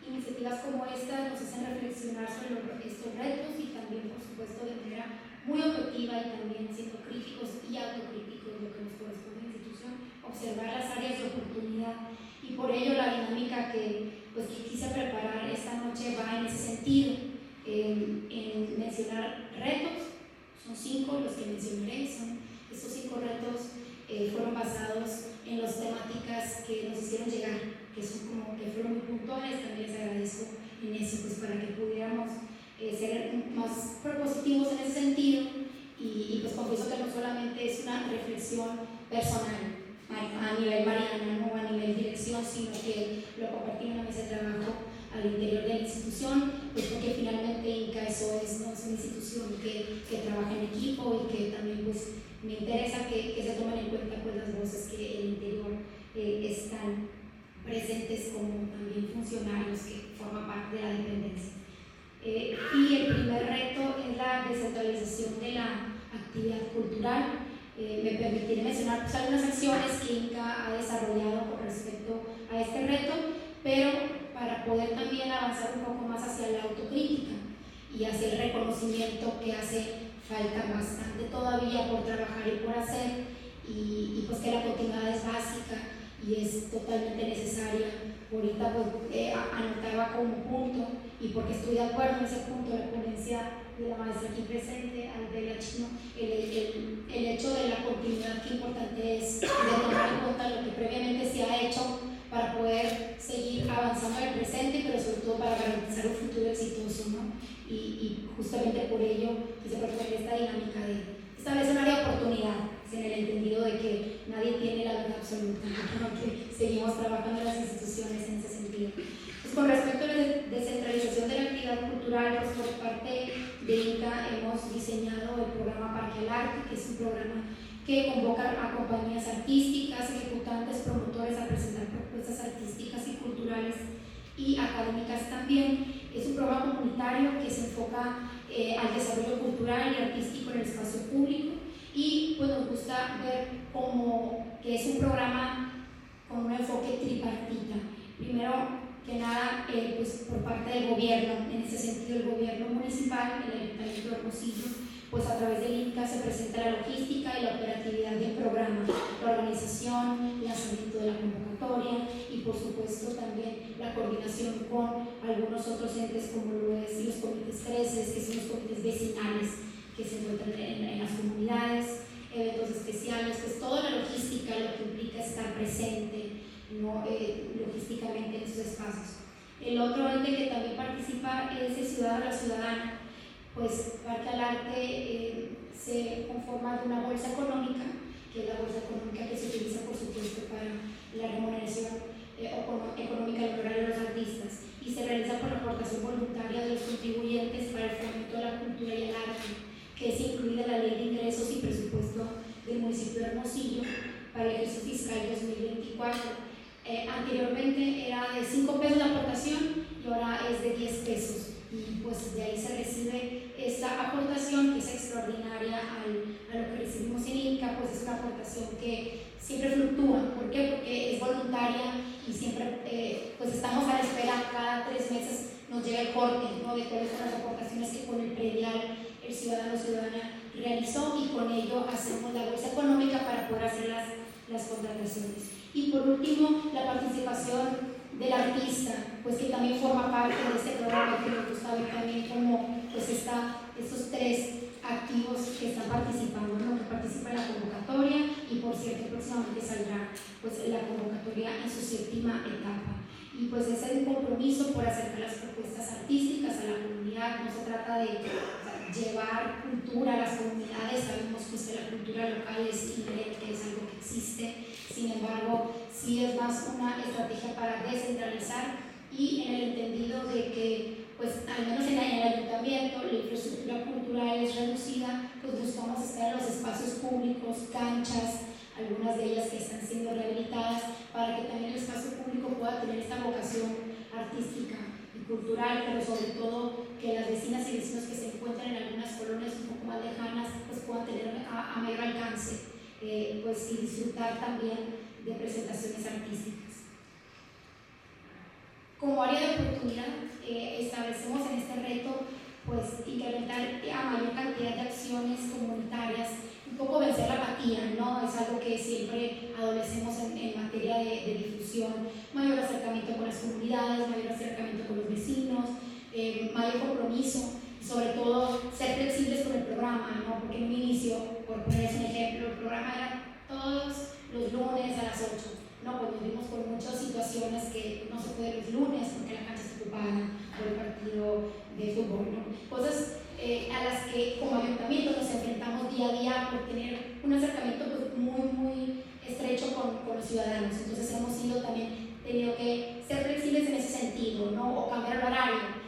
Iniciativas como esta nos hacen reflexionar sobre estos retos y también, por supuesto, de manera muy objetiva y también siendo críticos y autocríticos de lo que nos corresponde a la institución, observar las áreas de oportunidad. Y por ello la dinámica que quise preparar esta noche va en ese sentido. en mencionar retos. Son 5 los que mencionaré. Estos 5 retos fueron basados en las temáticas que nos hicieron llegar, que fueron muy puntuales. También les agradezco en eso, pues para que pudiéramos ser más propositivos en ese sentido, y pues confieso que no solamente es una reflexión personal a nivel Mariana, no a nivel dirección, sino que lo compartí en la mesa de trabajo al interior de la institución, pues porque finalmente INCA eso es, ¿no? Es una institución que trabaja en equipo, y que también pues me interesa que se tomen en cuenta pues las voces que en el interior están presentes como también funcionarios que forman parte de la dependencia. Y el primer reto es la descentralización de la actividad cultural. Me permitiré mencionar pues, algunas acciones que INCA ha desarrollado con respecto a este reto, pero para poder también avanzar un poco más hacia la autocrítica y hacia el reconocimiento que hace falta bastante todavía por trabajar y por hacer, y pues que la continuidad es básica y es totalmente necesaria. Ahorita pues anotaba como punto, y porque estoy de acuerdo en ese punto, la ponencia de la maestra aquí presente, Andrea Chino, el hecho de la continuidad, qué importante es de tomar en cuenta lo que previamente se ha hecho para poder seguir avanzando en el presente, pero sobre todo para garantizar un futuro exitoso, ¿no? Y justamente por ello quise proponer esta dinámica de establecer un área de oportunidad, en el entendido de que nadie tiene la verdad absoluta, ¿no? Que seguimos trabajando en las instituciones en ese sentido. Pues con respecto a la descentralización de la actividad cultural, pues por parte de INCA hemos diseñado el programa Parque al Arte, que es un programa que convoca a compañías artísticas, ejecutantes, promotores a presentar propuestas artísticas y culturales y académicas también. Es un programa comunitario que se enfoca al desarrollo cultural y artístico en el espacio público, y pues nos gusta ver como que es un programa con un enfoque tripartita. Primero que nada, pues por parte del gobierno, en ese sentido el gobierno municipal, el Ayuntamiento de Hermosillo, pues a través del INCA se presenta la logística y la operatividad del programa, la organización, el lanzamiento de la convocatoria, y por supuesto también la coordinación con algunos otros entes como lo es los comités CRECES, que son los comités vecinales que se encuentran en las comunidades, eventos especiales, pues toda la logística, lo que implica estar presente, ¿no? Logísticamente en esos espacios. El otro ente que también participa es el Ciudadano a la Ciudadana. Pues Parque al Arte se conforma de una bolsa económica, que es la bolsa económica que se utiliza por supuesto para la remuneración económica del honorario de los artistas, y se realiza por la aportación voluntaria de los contribuyentes para el fomento de la cultura y el arte, que es incluida en la Ley de Ingresos y Presupuesto del municipio de Hermosillo para el ejercicio fiscal 2024. Anteriormente era de 5 pesos la aportación y ahora es de 10 pesos. Y pues de ahí se recibe esta aportación, que es extraordinaria a lo que recibimos en INCA. Pues es una aportación que siempre fluctúa. ¿Por qué? Porque es voluntaria y siempre pues estamos a la espera. Cada 3 meses nos llega el corte, ¿no? De cuáles son las aportaciones que con el predial el ciudadano o ciudadana realizó, y con ello hacemos la bolsa económica para poder hacer las contrataciones. Y por último, la participación del artista, pues que también forma parte de este programa, que nos gusta ver también como pues estos 3 activos que están participando, ¿no? Que participan en la convocatoria, y por cierto próximamente saldrá pues la convocatoria en su 7ª etapa. Y pues ese es un compromiso por acercar las propuestas artísticas a la comunidad. No se trata de llevar cultura a las comunidades, sabemos pues que la cultura local es inherente, es algo que existe. Sin embargo, sí es más una estrategia para descentralizar, y en el entendido de que, pues al menos en el ayuntamiento, la infraestructura cultural es reducida, pues buscamos estar en los espacios públicos, canchas, algunas de ellas que están siendo rehabilitadas, para que también el espacio público pueda tener esta vocación artística y cultural, pero sobre todo que las vecinas y vecinos que se encuentran en algunas colonias un poco más lejanas, pues puedan tener a mayor alcance. Pues y disfrutar también de presentaciones artísticas. Como área de oportunidad, establecemos en este reto pues incrementar a mayor cantidad de acciones comunitarias, un poco vencer la apatía, ¿no? Es algo que siempre adolecemos en materia de difusión, mayor acercamiento con las comunidades, mayor acercamiento con los vecinos, mayor compromiso y sobre todo ser flexibles con el programa, ¿no? Porque en un inicio, por ponerles un ejemplo, el programa era todos los lunes a las 8, ¿no? Pues nos vimos con muchas situaciones que no se puede los lunes porque la cancha está ocupada por el partido de fútbol, ¿no? Cosas a las que como ayuntamiento nos enfrentamos día a día por tener un acercamiento pues, muy estrecho con los ciudadanos. Entonces hemos tenido que ser flexibles en ese sentido, ¿no? O cambiar el horario,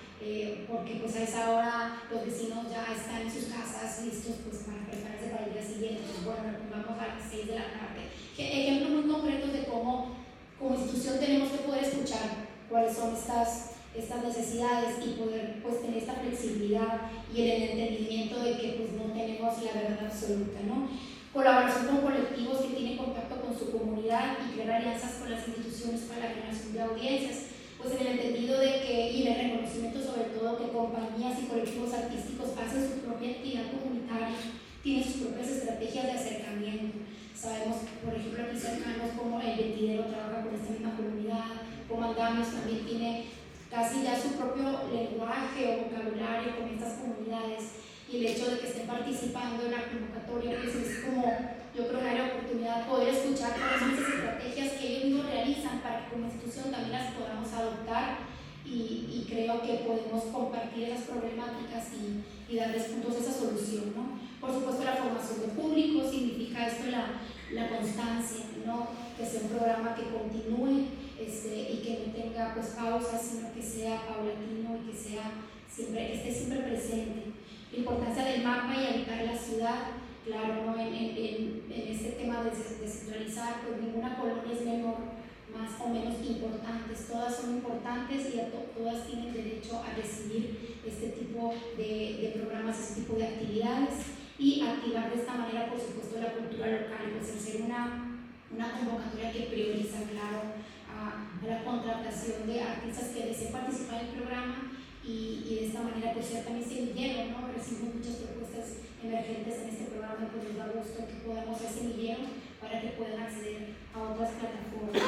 porque pues a esa hora los vecinos ya están en sus casas listos pues, para prepararse para el día siguiente. Pues, bueno, vamos a las 6 de la tarde. Ejemplos muy concretos de cómo como institución tenemos que poder escuchar cuáles son estas necesidades y poder pues, tener esta flexibilidad y el entendimiento de que pues, no tenemos la verdad absoluta, ¿no? Colaboración con colectivos que tienen contacto con su comunidad y crear alianzas con las instituciones para la generación de audiencias, pues en el entendido de que, y en el reconocimiento sobre todo que compañías y colectivos artísticos hacen su propia actividad comunitaria, tienen sus propias estrategias de acercamiento. Sabemos, por ejemplo, aquí cercanos como el Ventidero trabaja con esta misma comunidad, como Andamios también tiene casi ya su propio lenguaje o vocabulario con estas comunidades, y el hecho de que estén participando en la convocatoria pues es como, yo creo, una oportunidad de poder escuchar cuáles son esas estrategias que ellos mismos realizan para que como institución también las podamos adoptar y creo que podemos compartir esas problemáticas y darles puntos a esa solución, ¿no? Por supuesto, la formación de público significa esto, la constancia, ¿no? Que sea un programa que continúe y que no tenga pues pausas, sino que sea paulatino y que esté siempre presente. La importancia del mapa y habitar la ciudad, claro, ¿no? En este tema de descentralizar, pues ninguna colonia es menor, más o menos importantes, todas son importantes y todas tienen derecho a recibir este tipo de programas, este tipo de actividades y activar de esta manera, por supuesto, la cultura local, pues hacer una convocatoria que prioriza, claro, a la contratación de artistas que deseen participar en el programa y de esta manera pues ser también semillero, ¿no? Recibimos muchas propuestas emergentes en este programa, pues nos da gusto que podamos ser semillero para que puedan acceder a otras plataformas.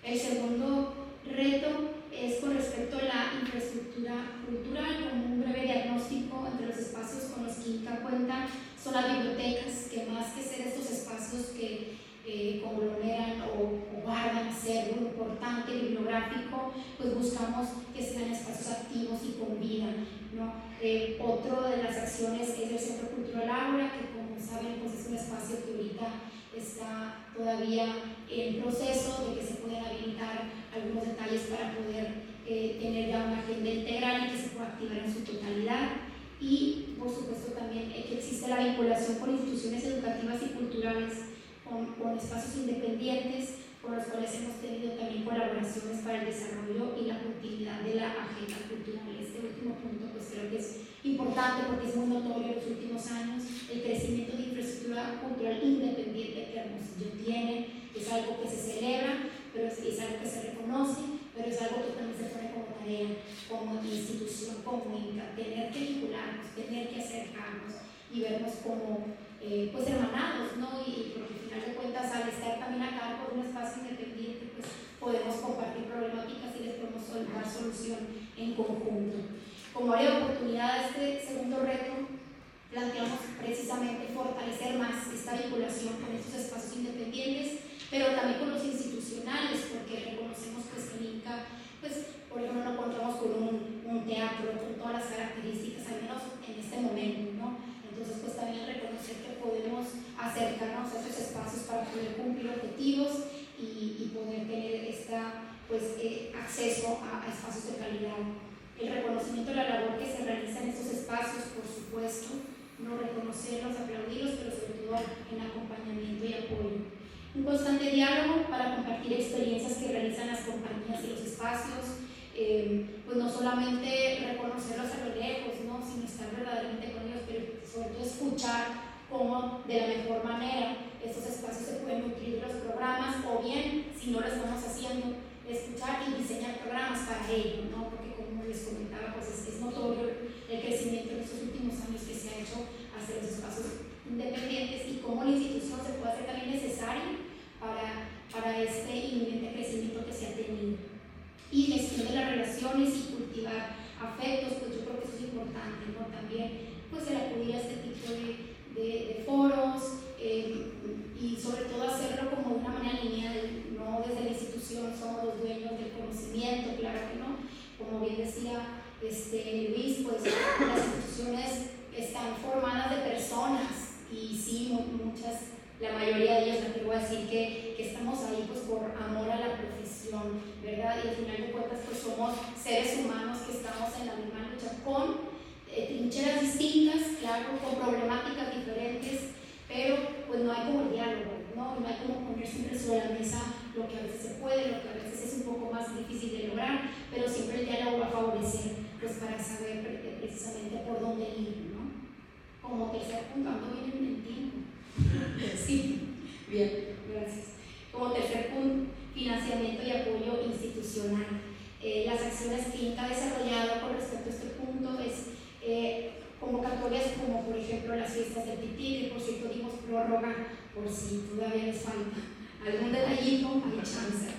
El segundo reto es con respecto a la infraestructura cultural, como un breve diagnóstico entre los espacios con los que INCA cuenta son las bibliotecas, que más que ser estos espacios que conglomeran o guardan acervo importante bibliográfico, pues buscamos que sean espacios activos y con vida, ¿no? Otro de las acciones es el Centro Cultural Ágora, que como saben pues es un espacio que ahorita está todavía en proceso de que se puedan habilitar algunos detalles para poder tener ya una agenda integral y que se pueda activar en su totalidad. Y por supuesto también que existe la vinculación con instituciones educativas y culturales, con espacios independientes con los cuales hemos tenido también colaboraciones para el desarrollo y la continuidad de la agenda cultural. Este último punto pues creo que es importante porque es muy notorio en los últimos años el crecimiento de infraestructura cultural independiente que Hermosillo tiene. Es algo que se celebra, pero es algo que se reconoce, pero es algo que también se pone como tarea, como institución, como INCA, tener que vincularnos, tener que acercarnos y vernos como pues hermanados, ¿no? Y porque al final de cuentas al estar también a cargo de un espacio independiente pues podemos compartir problemáticas y les podemos dar solución en conjunto. Como área de oportunidad, este segundo reto planteamos precisamente fortalecer más esta vinculación con estos espacios independientes, pero también con los institucionales, porque reconocemos pues que en INCA, pues por ejemplo no contamos con un teatro con todas las características, al menos en este momento, ¿no? Entonces pues también reconocer que podemos acercarnos a estos espacios para poder cumplir objetivos y poder tener acceso a espacios de calidad. El reconocimiento de la labor que se realiza en estos espacios, por supuesto, no reconocerlos, aplaudirlos, pero sobre todo en acompañamiento y apoyo. Un constante diálogo para compartir experiencias que realizan las compañías y los espacios, pues no solamente reconocerlos a lo lejos, ¿no? Sino estar verdaderamente con ellos, pero sobre todo escuchar cómo de la mejor manera estos espacios se pueden nutrir de los programas, o bien, si no lo estamos haciendo, escuchar y diseñar programas para ello, ¿no? Porque como les comentaba, pues es notorio el crecimiento en estos últimos años que se ha hecho hacia los espacios independientes y cómo la institución se puede hacer también necesaria para este inminente crecimiento que se ha tenido. Y gestión de las relaciones y cultivar decía Luis, pues las instituciones están formadas de personas y sí, la mayoría de ellos, me atrevo a decir que estamos ahí pues por amor a la profesión, ¿verdad? Y al final de cuentas pues somos seres humanos que estamos en la misma lucha con trincheras distintas, claro, con problemáticas diferentes, pero pues no hay como diálogo, ¿no? No hay como poner siempre sobre la mesa lo que a veces se puede, lo que a veces es un poco más difícil de lograr, pero siempre el diálogo va a favorecer pues para saber precisamente por dónde ir, ¿no? Como tercer punto, ando bien en el tiempo. Sí, bien, gracias. Como tercer punto, financiamiento y apoyo institucional. Las acciones que INCA ha desarrollado con respecto a este punto es convocatorias como por ejemplo las fiestas del Tití, que por cierto dimos prórroga por si todavía les falta algún detallito, hay chance.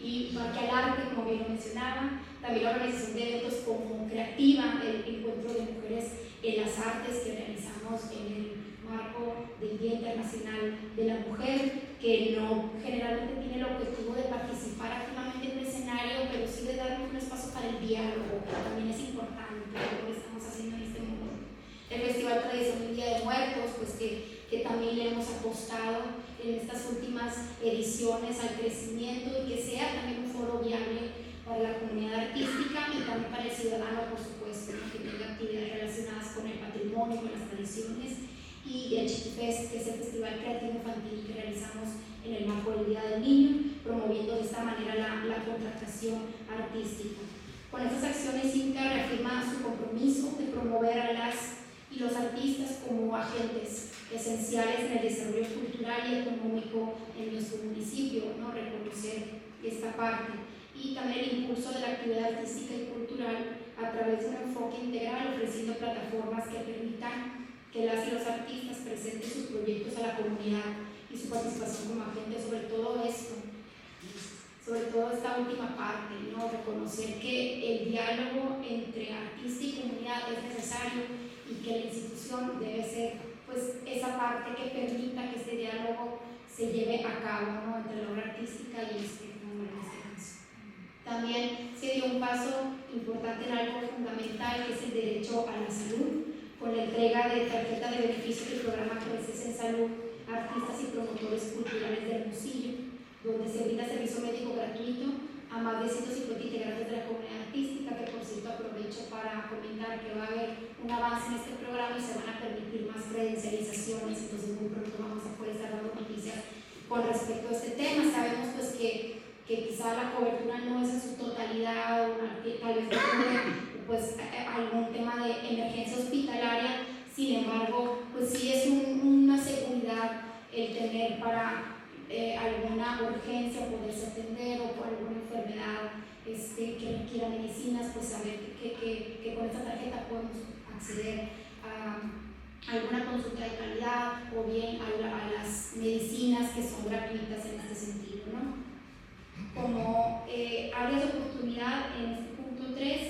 Y Parque al Arte, como bien lo mencionaba, también la organización de eventos como Creativa, el encuentro de mujeres en las artes que realizamos en el marco del Día Internacional de la Mujer, que no generalmente tiene el objetivo de participar activamente en un escenario, pero sí de darnos un espacio para el diálogo, que también es importante, lo que estamos haciendo en este momento. El Festival Tradicional Día de Muertos, pues que también le hemos apostado en estas últimas ediciones al crecimiento y que sea también un foro viable para la comunidad artística y también para el ciudadano, por supuesto, ¿no? Que tenga actividades relacionadas con el patrimonio, con las tradiciones, y el Chiquifest, que es el festival creativo infantil que realizamos en el marco del Día del Niño, promoviendo de esta manera la contratación artística. Con estas acciones, INCA reafirma su compromiso de promover a las y los artistas como agentes esenciales en el desarrollo cultural y económico en nuestro municipio, ¿no? Reconocer esta parte. Y también el impulso de la actividad artística y cultural a través de un enfoque integral, ofreciendo plataformas que permitan que las y los artistas presenten sus proyectos a la comunidad y su participación como agente, sobre todo esto, sobre todo esta última parte, ¿no? Reconocer que el diálogo entre artista y comunidad es necesario y que la institución debe ser pues esa parte que permita que este diálogo se lleve a cabo, ¿no? Entre la obra artística y el espectáculo en este caso. También se dio un paso importante en algo fundamental, que es el derecho a la salud, con la entrega de tarjeta de beneficios del programa Creces en Salud a artistas y promotores culturales de Hermosillo, donde se brinda servicio médico gratuito a más de 150 integrantes de la comunidad artística, que por cierto aprovecho para comentar que va a haber un avance en este programa y se van a permitir más credencializaciones, entonces muy pronto vamos a poder estar dando noticias con respecto a este tema. Sabemos pues que quizá la cobertura no es en su totalidad, o tal vez no pues algún tema de emergencia hospitalaria, sin embargo pues sí es una seguridad el tener para alguna urgencia poderse atender o por alguna enfermedad que requiera medicinas, pues saber que con esta tarjeta podemos acceder a alguna consulta de calidad o bien a las medicinas que son gratuitas en este sentido, ¿no? Como áreas de oportunidad en este punto 3,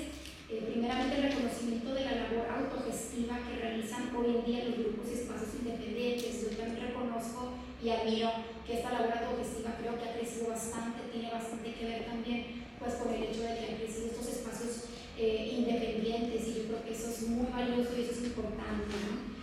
primeramente el reconocimiento de la labor autogestiva que realizan hoy en día los grupos y espacios independientes. Yo también reconozco y admiro que esta labor autogestiva creo que ha crecido bastante, tiene bastante que ver también pues con el hecho de que han crecido estos espacios independientes, y yo creo que eso es muy valioso y eso es importante, ¿no?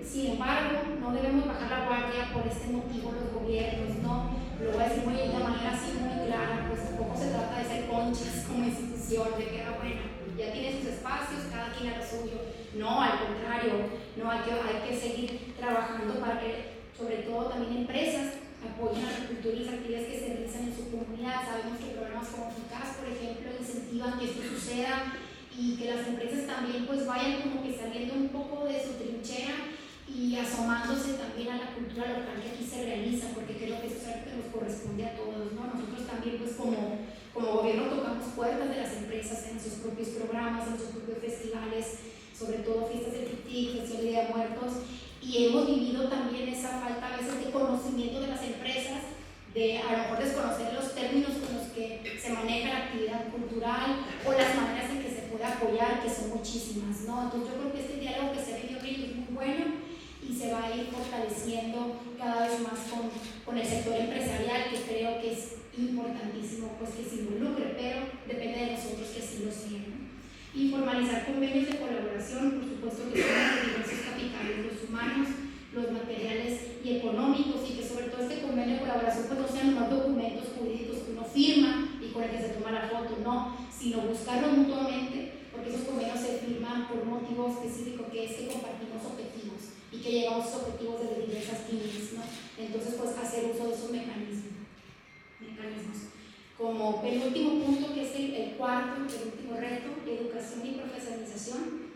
Sin embargo, no debemos bajar la guardia por este motivo los gobiernos, ¿no? Lo voy a decir de manera así muy clara, pues tampoco se trata de ser conchas como institución, de que bueno, ya tiene sus espacios, cada quien a lo suyo. No, al contrario, no, hay que seguir trabajando para que, sobre todo también empresas, apoyen a la cultura y las actividades que se realizan en su comunidad. Sabemos que programas como FICAS, por ejemplo, incentivan que esto suceda y que las empresas también pues vayan como que saliendo un poco de su trinchera y asomándose también a la cultura local que aquí se realiza, porque creo que eso es algo que nos corresponde a todos, ¿no? Nosotros también pues como gobierno tocamos puertas de las empresas en sus propios programas, en sus propios festivales, sobre todo fiestas de TIC, Festival de Día de Muertos, y hemos vivido también esa falta a veces de conocimiento de las empresas, de a lo mejor desconocer los términos con los que se maneja la actividad cultural o las maneras en que se puede apoyar, que son muchísimas, ¿no? Entonces yo creo que este diálogo que se ha venido abriendo es muy bueno y se va a ir fortaleciendo cada vez más con el sector empresarial, que creo que es importantísimo pues que se involucre, pero depende de nosotros que así lo sea, ¿no? y formalizar convenios de colaboración, por supuesto que son los diversos capitales, los humanos, los materiales y económicos, y que sobre todo este convenio de colaboración pues no sean nomás documentos jurídicos que uno firma y con el que se toma la foto, no, sino buscarlo mutuamente, porque esos convenios se firman por un motivo específico, que es que compartimos objetivos y que llegamos a esos objetivos desde diversas líneas, ¿no? Entonces pues hacer uso de esos mecanismos. Como penúltimo punto, que es el cuarto, el último reto, educación y profesionalización,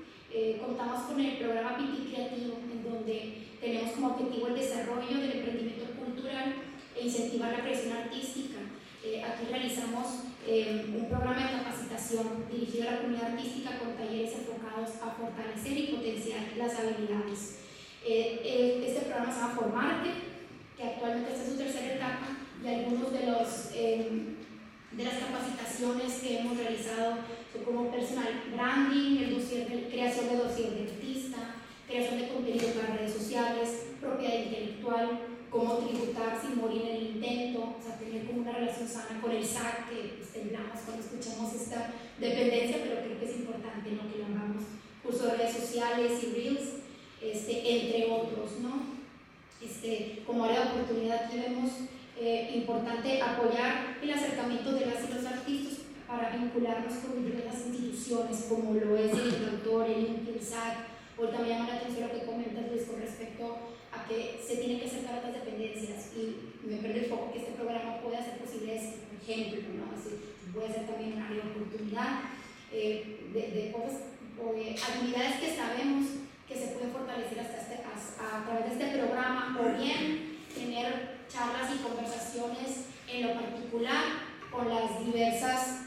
contamos con el programa PT Creativo, en donde tenemos como objetivo el desarrollo del emprendimiento cultural e incentivar la creación artística. Aquí realizamos un programa de capacitación dirigido a la comunidad artística con talleres enfocados a fortalecer y potenciar las habilidades. Este programa se llama Formarte, que actualmente está en su tercera etapa, y algunos de las capacitaciones que hemos realizado son como personal branding, creación de dossier de artista, creación de contenido para redes sociales, propiedad intelectual, cómo tributar sin morir en el intento, o sea, tener como una relación sana con el SAT, que pues, temblamos cuando escuchamos esta dependencia, pero creo que es importante, ¿no?, que lo hagamos. Curso de redes sociales y Reels, entre otros, ¿no? Como área de oportunidad aquí vemos importante apoyar el acercamiento de las y los artistas para vincularnos con diversas instituciones, como lo es el autor, el INPI, el SAT. Hoy también llama la atención lo que comentas, Luis, con respecto a que se tienen que acercar a otras dependencias, y me prende el foco que este programa puede hacer posible esto, por ejemplo, ¿no? Así, puede ser también un área de oportunidad de cosas o de actividades que sabemos que se pueden fortalecer a través de este programa, o bien tener charlas y conversaciones en lo particular con las diversas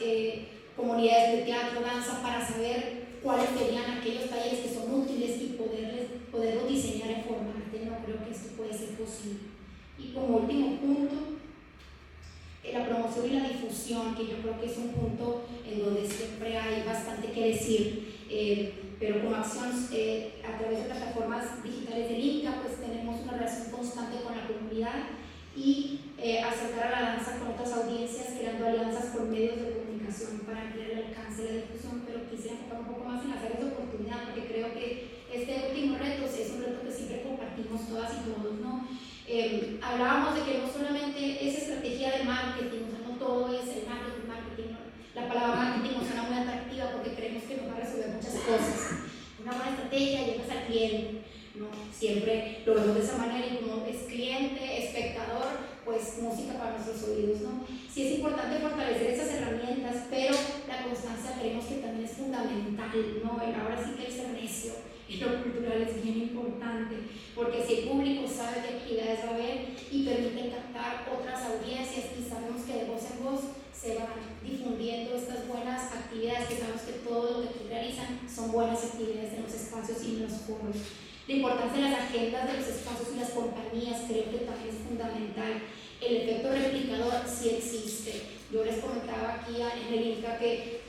comunidades de teatro, danza, para saber cuáles serían aquellos talleres que son útiles y poderlos diseñar en Formarte. No creo que esto puede ser posible. Y como último punto, la promoción y la difusión, que yo creo que es un punto en donde siempre hay bastante que decir, pero como acción a través de plataformas digitales del INCA, pues tenemos una relación constante con la comunidad y acercar a la danza con otras audiencias, creando alianzas por medios de comunicación para ampliar el alcance de la difusión. Pero quisiera enfocar un poco más en las áreas de oportunidad, porque creo que este último reto es un reto que siempre compartimos todas y todos, ¿no? Hablábamos de que no solamente es estrategia de marketing, o sea, no todo es el marketing, ¿no? La palabra marketing nos suena muy atractiva porque creemos que nos va a resolver muchas cosas. Una buena estrategia, llegas al cliente, ¿no? Siempre lo vemos de esa manera, y como es cliente, espectador, pues música para nuestros oídos, ¿no? Sí es importante fortalecer esas herramientas, pero la constancia creemos que también es fundamental, ¿no? Ahora sí que el ser necio en lo cultural es bien importante, porque si el público sabe qué actividades va a haber y permite captar otras audiencias, y sabemos que de voz en voz se van difundiendo estas buenas actividades, que sabemos que todo lo que aquí realizan son buenas actividades en los espacios y en los foros. La importancia de las agendas de los espacios y las compañías creo que también es fundamental. El efecto replicador sí existe. Yo les comentaba aquí en el INCA que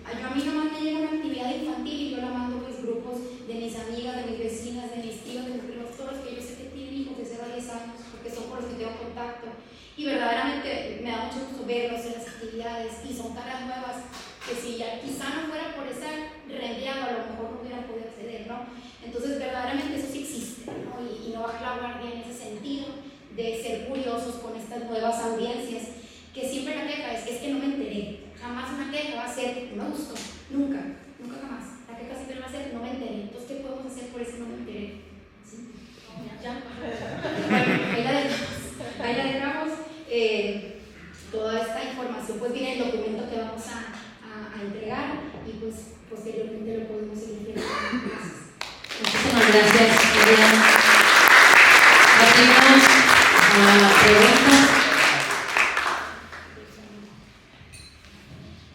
a mí nomás me llega una actividad infantil y yo la mando a mis grupos de mis amigas, de mis vecinas, de mis tíos, de mis primos, todos los que yo sé que tienen hijos desde hace 10 años, porque son por los que tengo contacto. Y verdaderamente me da mucho gusto verlos en las actividades, y son caras nuevas que si ya quizá no fuera por esa rendiado, a lo mejor no hubieran podido acceder, ¿no? Entonces verdaderamente eso sí existe, ¿no? Y no bajar la guardia en ese sentido de ser curiosos con estas nuevas audiencias, que siempre la queja es que no me enteré. Jamás una queja va a ser no me gustó, nunca jamás. La queja siempre va a ser no me enteré. Entonces, ¿qué podemos hacer por eso no me enteré? ¿Sí? ¿Ya? Ahí la dejamos. Toda esta información pues viene en el documento que vamos a entregar, y pues posteriormente lo podemos seguir viendo. Gracias. Muchísimas gracias, Adrián. Abrimos a preguntas.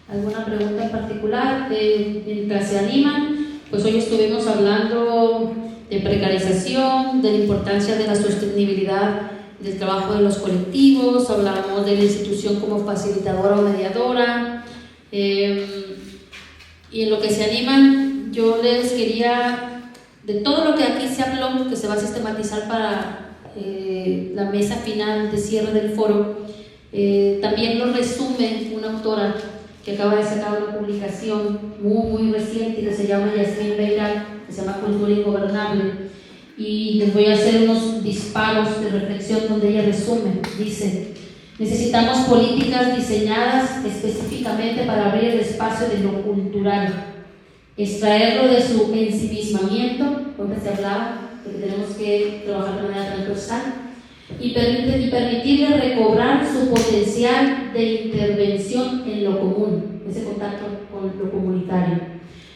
¿Alguna pregunta en particular? Mientras se animan, pues hoy estuvimos hablando de precarización, de la importancia de la sostenibilidad del trabajo de los colectivos, hablamos de la institución como facilitadora o mediadora, y en lo que se animan, yo les quería, de todo lo que aquí se habló, que se va a sistematizar para la mesa final de cierre del foro, también lo resume una autora que acaba de sacar una publicación muy reciente que se llama Yasmín Beiral, que se llama Cultura Ingobernable, y les voy a hacer unos disparos de reflexión donde ella resume. Dice: necesitamos políticas diseñadas específicamente para abrir el espacio de lo cultural, extraerlo de su ensimismamiento, donde se hablaba de que tenemos que trabajar de manera transversal, y permitirle recobrar su potencial de intervención en lo común, ese contacto con lo comunitario.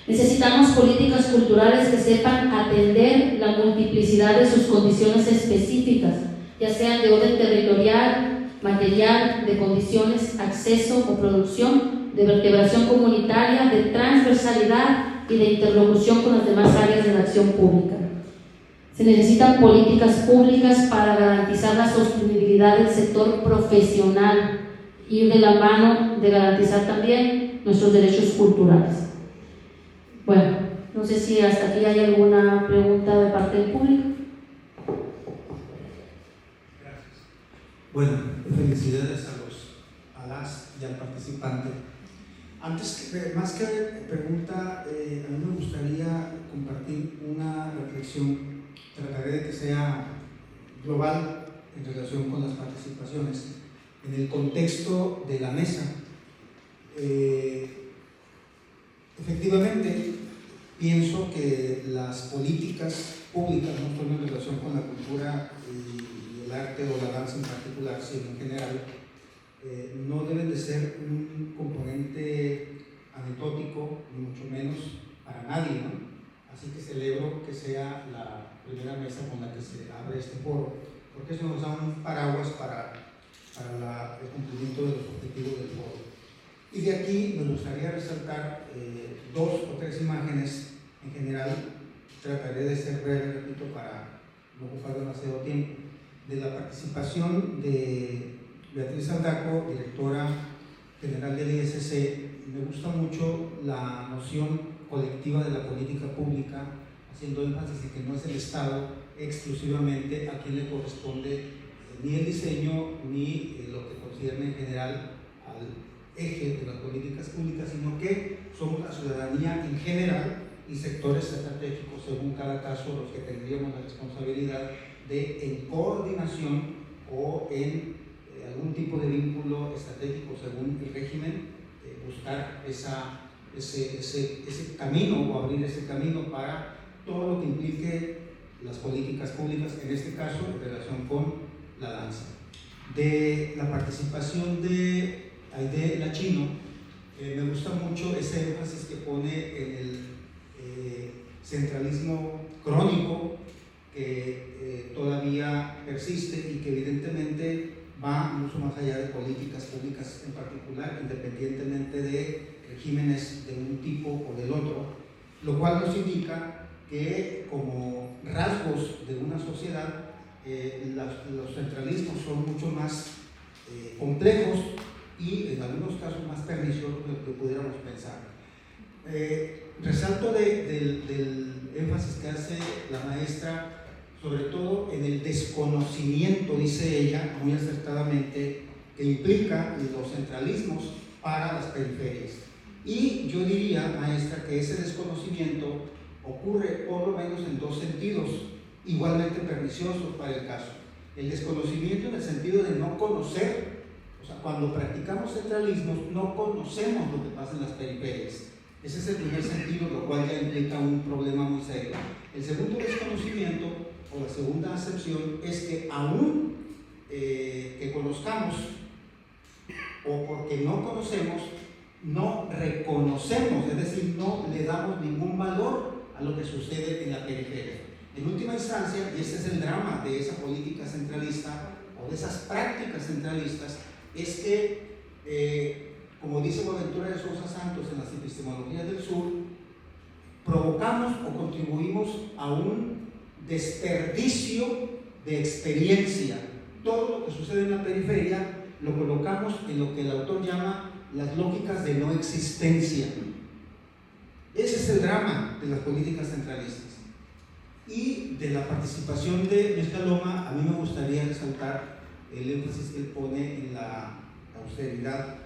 Necesitamos políticas culturales que sepan atender la multiplicidad de sus condiciones específicas, ya sean de orden territorial, material, de condiciones, acceso o producción, de vertebración comunitaria, de transversalidad y de interlocución con las demás áreas de la acción pública. Se necesitan políticas públicas para garantizar la sostenibilidad del sector profesional, ir de la mano de garantizar también nuestros derechos culturales. Bueno, no sé si hasta aquí hay alguna pregunta de parte del público. Gracias. Bueno, felicidades a las y al participante. Antes, más que pregunta, a mí me gustaría compartir una reflexión. Trataré de que sea global en relación con las participaciones. En el contexto de la mesa, efectivamente, pienso que las políticas públicas, no solo en relación con la cultura y el arte o la danza en particular, sino en general, no deben de ser un componente anecdótico, ni mucho menos para nadie, ¿no? Así que celebro que sea la primera mesa con la que se abre este foro, porque eso nos da un paraguas para el cumplimiento de los objetivos del foro. Y de aquí me gustaría resaltar 2 o 3 imágenes. En general, trataré de ser breve, repito, para no ocupar demasiado tiempo. De la participación de Beatriz Aldaco, directora general del ISC, me gusta mucho la noción colectiva de la política pública, haciendo énfasis en que no es el Estado exclusivamente a quien le corresponde ni el diseño ni lo que concierne en general al eje de las políticas públicas, sino que somos la ciudadanía en general y sectores estratégicos según cada caso los que tendríamos la responsabilidad de, en coordinación o en algún tipo de vínculo estratégico según el régimen, buscar ese camino o abrir ese camino para todo lo que implique las políticas públicas, en este caso en relación con la danza. De la participación de Aide Lachino, me gusta mucho ese énfasis que pone en el centralismo crónico que todavía persiste y que evidentemente va mucho más allá de políticas públicas en particular, independientemente de regímenes de un tipo o del otro, lo cual nos indica que como rasgos de una sociedad los centralismos son mucho más complejos y en algunos casos más perniciosos de lo que pudiéramos pensar. Resalto del énfasis que hace la maestra, sobre todo en el desconocimiento, dice ella muy acertadamente, que implica los centralismos para las periferias. Y yo diría, maestra, que ese desconocimiento ocurre por lo menos en 2 sentidos igualmente perniciosos para el caso. El desconocimiento en el sentido de no conocer, o sea, cuando practicamos centralismos no conocemos lo que pasa en las periferias. Ese es el primer sentido, lo cual ya implica un problema muy serio. El segundo desconocimiento, o la segunda acepción, es que aún que conozcamos, o porque no conocemos, no reconocemos, es decir, no le damos ningún valor a lo que sucede en la periferia. En última instancia, y este es el drama de esa política centralista o de esas prácticas centralistas, es que, como dice Boaventura de Sousa Santos en las epistemologías del sur, provocamos o contribuimos a un desperdicio de experiencia. Todo lo que sucede en la periferia lo colocamos en lo que el autor llama las lógicas de no existencia. Ese es el drama de las políticas centralistas. Y de la participación de Luis Caloma, a mí me gustaría resaltar el énfasis que él pone en la austeridad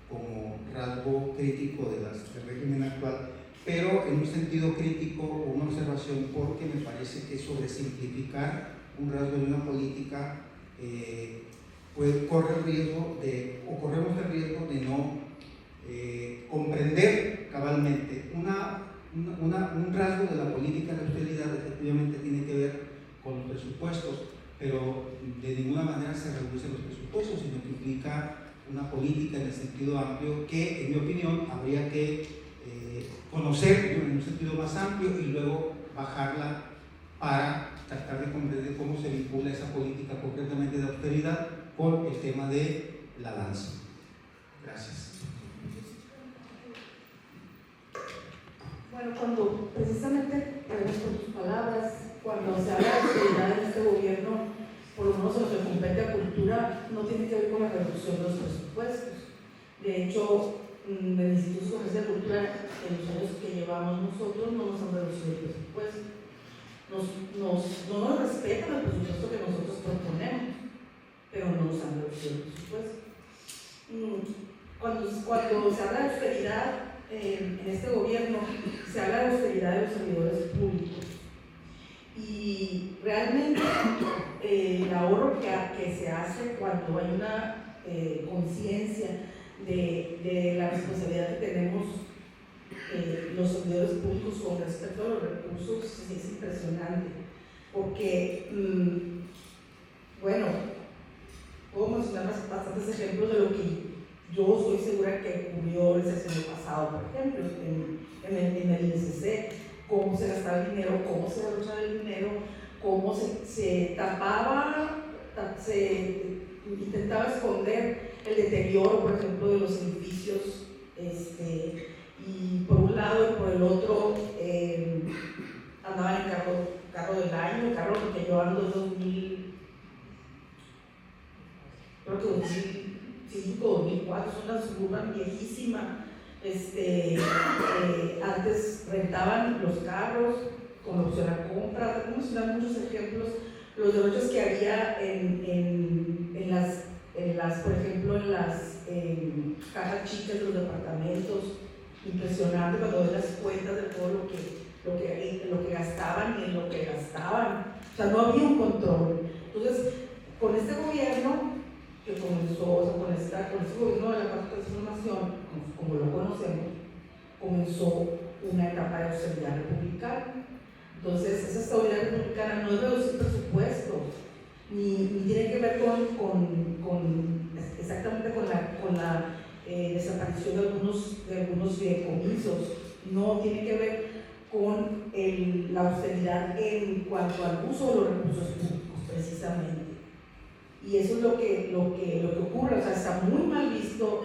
como rasgo crítico del régimen actual, pero en un sentido crítico o una observación, porque me parece que sobresimplificar un rasgo de una política corremos el riesgo de no comprender cabalmente un rasgo de la política de austeridad. Efectivamente tiene que ver con los presupuestos, pero de ninguna manera se reducen los presupuestos, sino que implica una política en el sentido amplio que, en mi opinión, habría que conocer en un sentido más amplio y luego bajarla para tratar de comprender cómo se vincula esa política concretamente de austeridad con el tema de la danza. Gracias. Bueno, cuando precisamente, gracias por tus palabras, cuando se habla de austeridad en este gobierno, por lo menos en lo que compete a cultura, no tiene que ver con la reducción de los presupuestos. De hecho, en el Instituto Comercial de Cultura, en los años que llevamos nosotros, no nos han reducido el presupuesto. No nos respetan el presupuesto que nosotros proponemos, pero no nos han reducido el presupuesto. Cuando se habla de austeridad en este gobierno, se habla de austeridad de los servidores públicos. Y realmente el ahorro que se hace cuando hay una conciencia de la responsabilidad que tenemos los servidores públicos con respecto a los recursos es impresionante, porque bueno, puedo mencionar bastantes ejemplos de lo que yo estoy segura que ocurrió el sexenio pasado, por ejemplo, en el ISC, cómo se gastaba el dinero, cómo se derrochaba el dinero, cómo se tapaba, se intentaba esconder el deterioro, por ejemplo, de los edificios, y por un lado y por el otro andaban en carro del año, carro que yo ando en 2005, 2004, es una Suburban viejísima. Antes rentaban los carros con opción a compra. Podemos dar muchos ejemplos, los derroches que había en las, por ejemplo, en las cajas chicas de los departamentos. Impresionante cuando ves las cuentas de todo lo que gastaban y en lo que gastaban. O sea, no había un control. Entonces, con este gobierno que comenzó, con este gobierno de la Cuarta Transformación, como lo conocemos, comenzó una etapa de austeridad republicana. Entonces, esa austeridad republicana no es reducir presupuestos, ni tiene que ver exactamente con la desaparición de algunos fideicomisos, no tiene que ver con la austeridad en cuanto al uso de los recursos públicos, precisamente. Y eso es lo que ocurre. O sea, está muy mal visto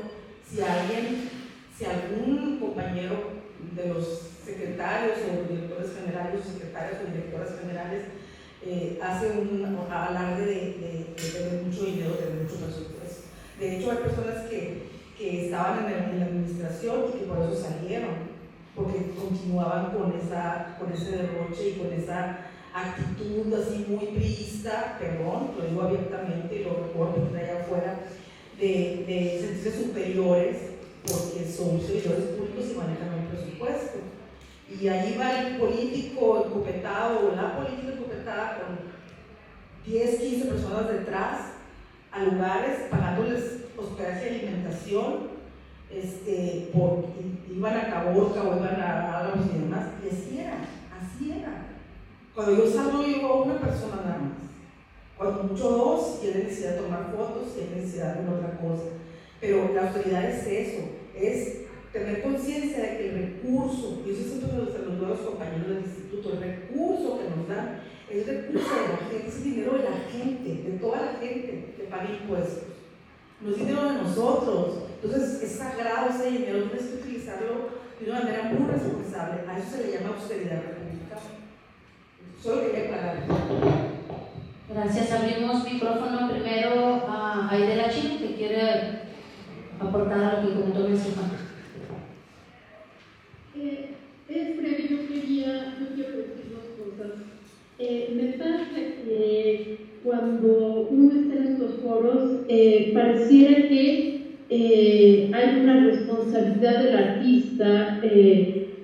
si algún compañero de los secretarios o directores generales o secretarias o directoras generales hace un alarde de tener mucho dinero, de tener mucho presupuesto. De hecho, hay personas que estaban en la administración y que por eso salieron, porque continuaban con ese derroche y con esa actitud así muy priista, perdón, lo digo abiertamente y lo recuerdo de allá afuera, de sentirse superiores porque son servidores públicos y manejan un presupuesto. Y ahí va el político encopetado o la política encopetada con 10, 15 personas detrás a lugares pagándoles hospedaje y alimentación, iban a Caborca o iban a Álamos y demás, y así era. Cuando yo salgo, llevo una persona nada más. Cuando mucho dos, tienen necesidad de tomar fotos, tienen necesidad de alguna otra cosa. Pero la austeridad es eso, es tener conciencia de que el recurso, y eso siempre se los nuevos compañeros del instituto, el recurso que nos dan es el recurso de la gente, es el dinero de la gente, de toda la gente que paga impuestos. No es dinero de nosotros. Entonces es sagrado ese dinero, tienes que utilizarlo de una manera muy responsable. A eso se le llama austeridad republicana. Solo quería aclarar. Gracias. Abrimos micrófono primero a Aidela Chin, que quiere aportar a lo que comentó mi hermano. Es breve, yo quiero decir dos cosas. Me pasa que cuando uno está en estos foros, pareciera que hay una responsabilidad del artista,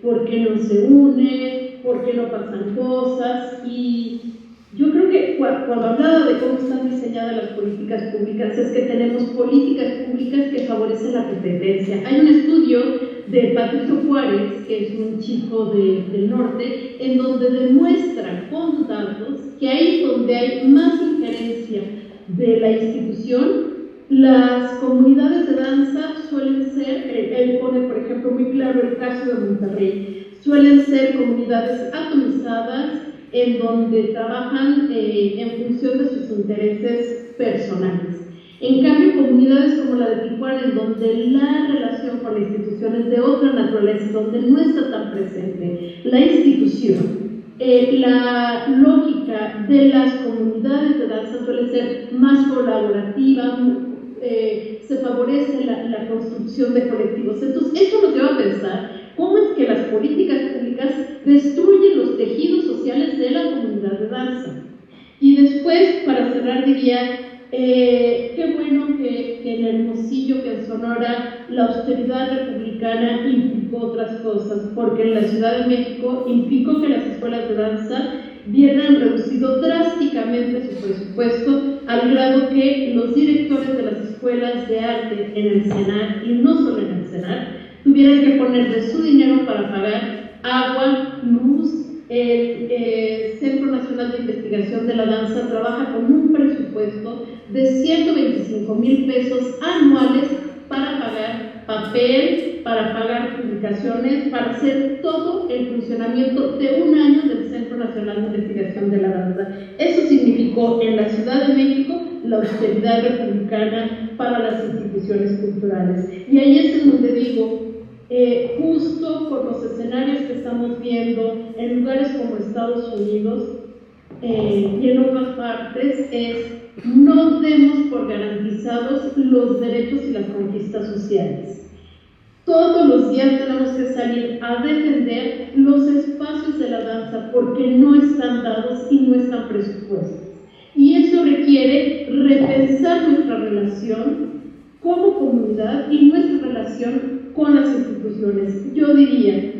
por qué no se une, por qué no pasan cosas, y yo creo que cuando hablaba de cómo están diseñadas las políticas públicas, es que tenemos políticas públicas que favorecen la competencia. Hay un estudio de Patricio Juárez, que es un chico del norte, en donde demuestra con datos que ahí donde hay más injerencia de la institución, las comunidades de danza suelen ser, él pone por ejemplo muy claro el caso de Monterrey, suelen ser comunidades atomizadas en donde trabajan en función de sus intereses personales. En cambio, comunidades como la de Tijuana, en donde la relación con la institución es de otra naturaleza, donde no está tan presente la institución, la lógica de las comunidades de danza suele ser más colaborativa, se favorece la construcción de colectivos. Entonces, esto nos lleva a pensar cómo es que las políticas públicas destruyen los tejidos sociales de la comunidad de danza. Y después, para cerrar, diría, qué bueno que en Hermosillo, que en Sonora, la austeridad republicana implicó otras cosas, porque en la Ciudad de México implicó que las escuelas de danza vieran reducido drásticamente su presupuesto, al grado que los directores de las escuelas de arte en el CENAR, y no solo en el CENAR, tuvieran que poner de su dinero para pagar agua, luz. El Centro Nacional de Investigación de la Danza trabaja con un presupuesto de 125,000 pesos anuales para pagar papel, para pagar publicaciones, para hacer todo el funcionamiento de un año del Centro Nacional de Investigación de la Danza. Eso significó en la Ciudad de México la austeridad republicana para las instituciones culturales. Y ahí es en donde digo, justo por los escenarios que estamos viendo en lugares como Estados Unidos y en otras partes, no demos por garantizados los derechos y las conquistas sociales. Todos los días tenemos que salir a defender los espacios de la danza porque no están dados y no están presupuestos. Y eso requiere repensar nuestra relación como comunidad y nuestra relación con las instituciones. Yo diría,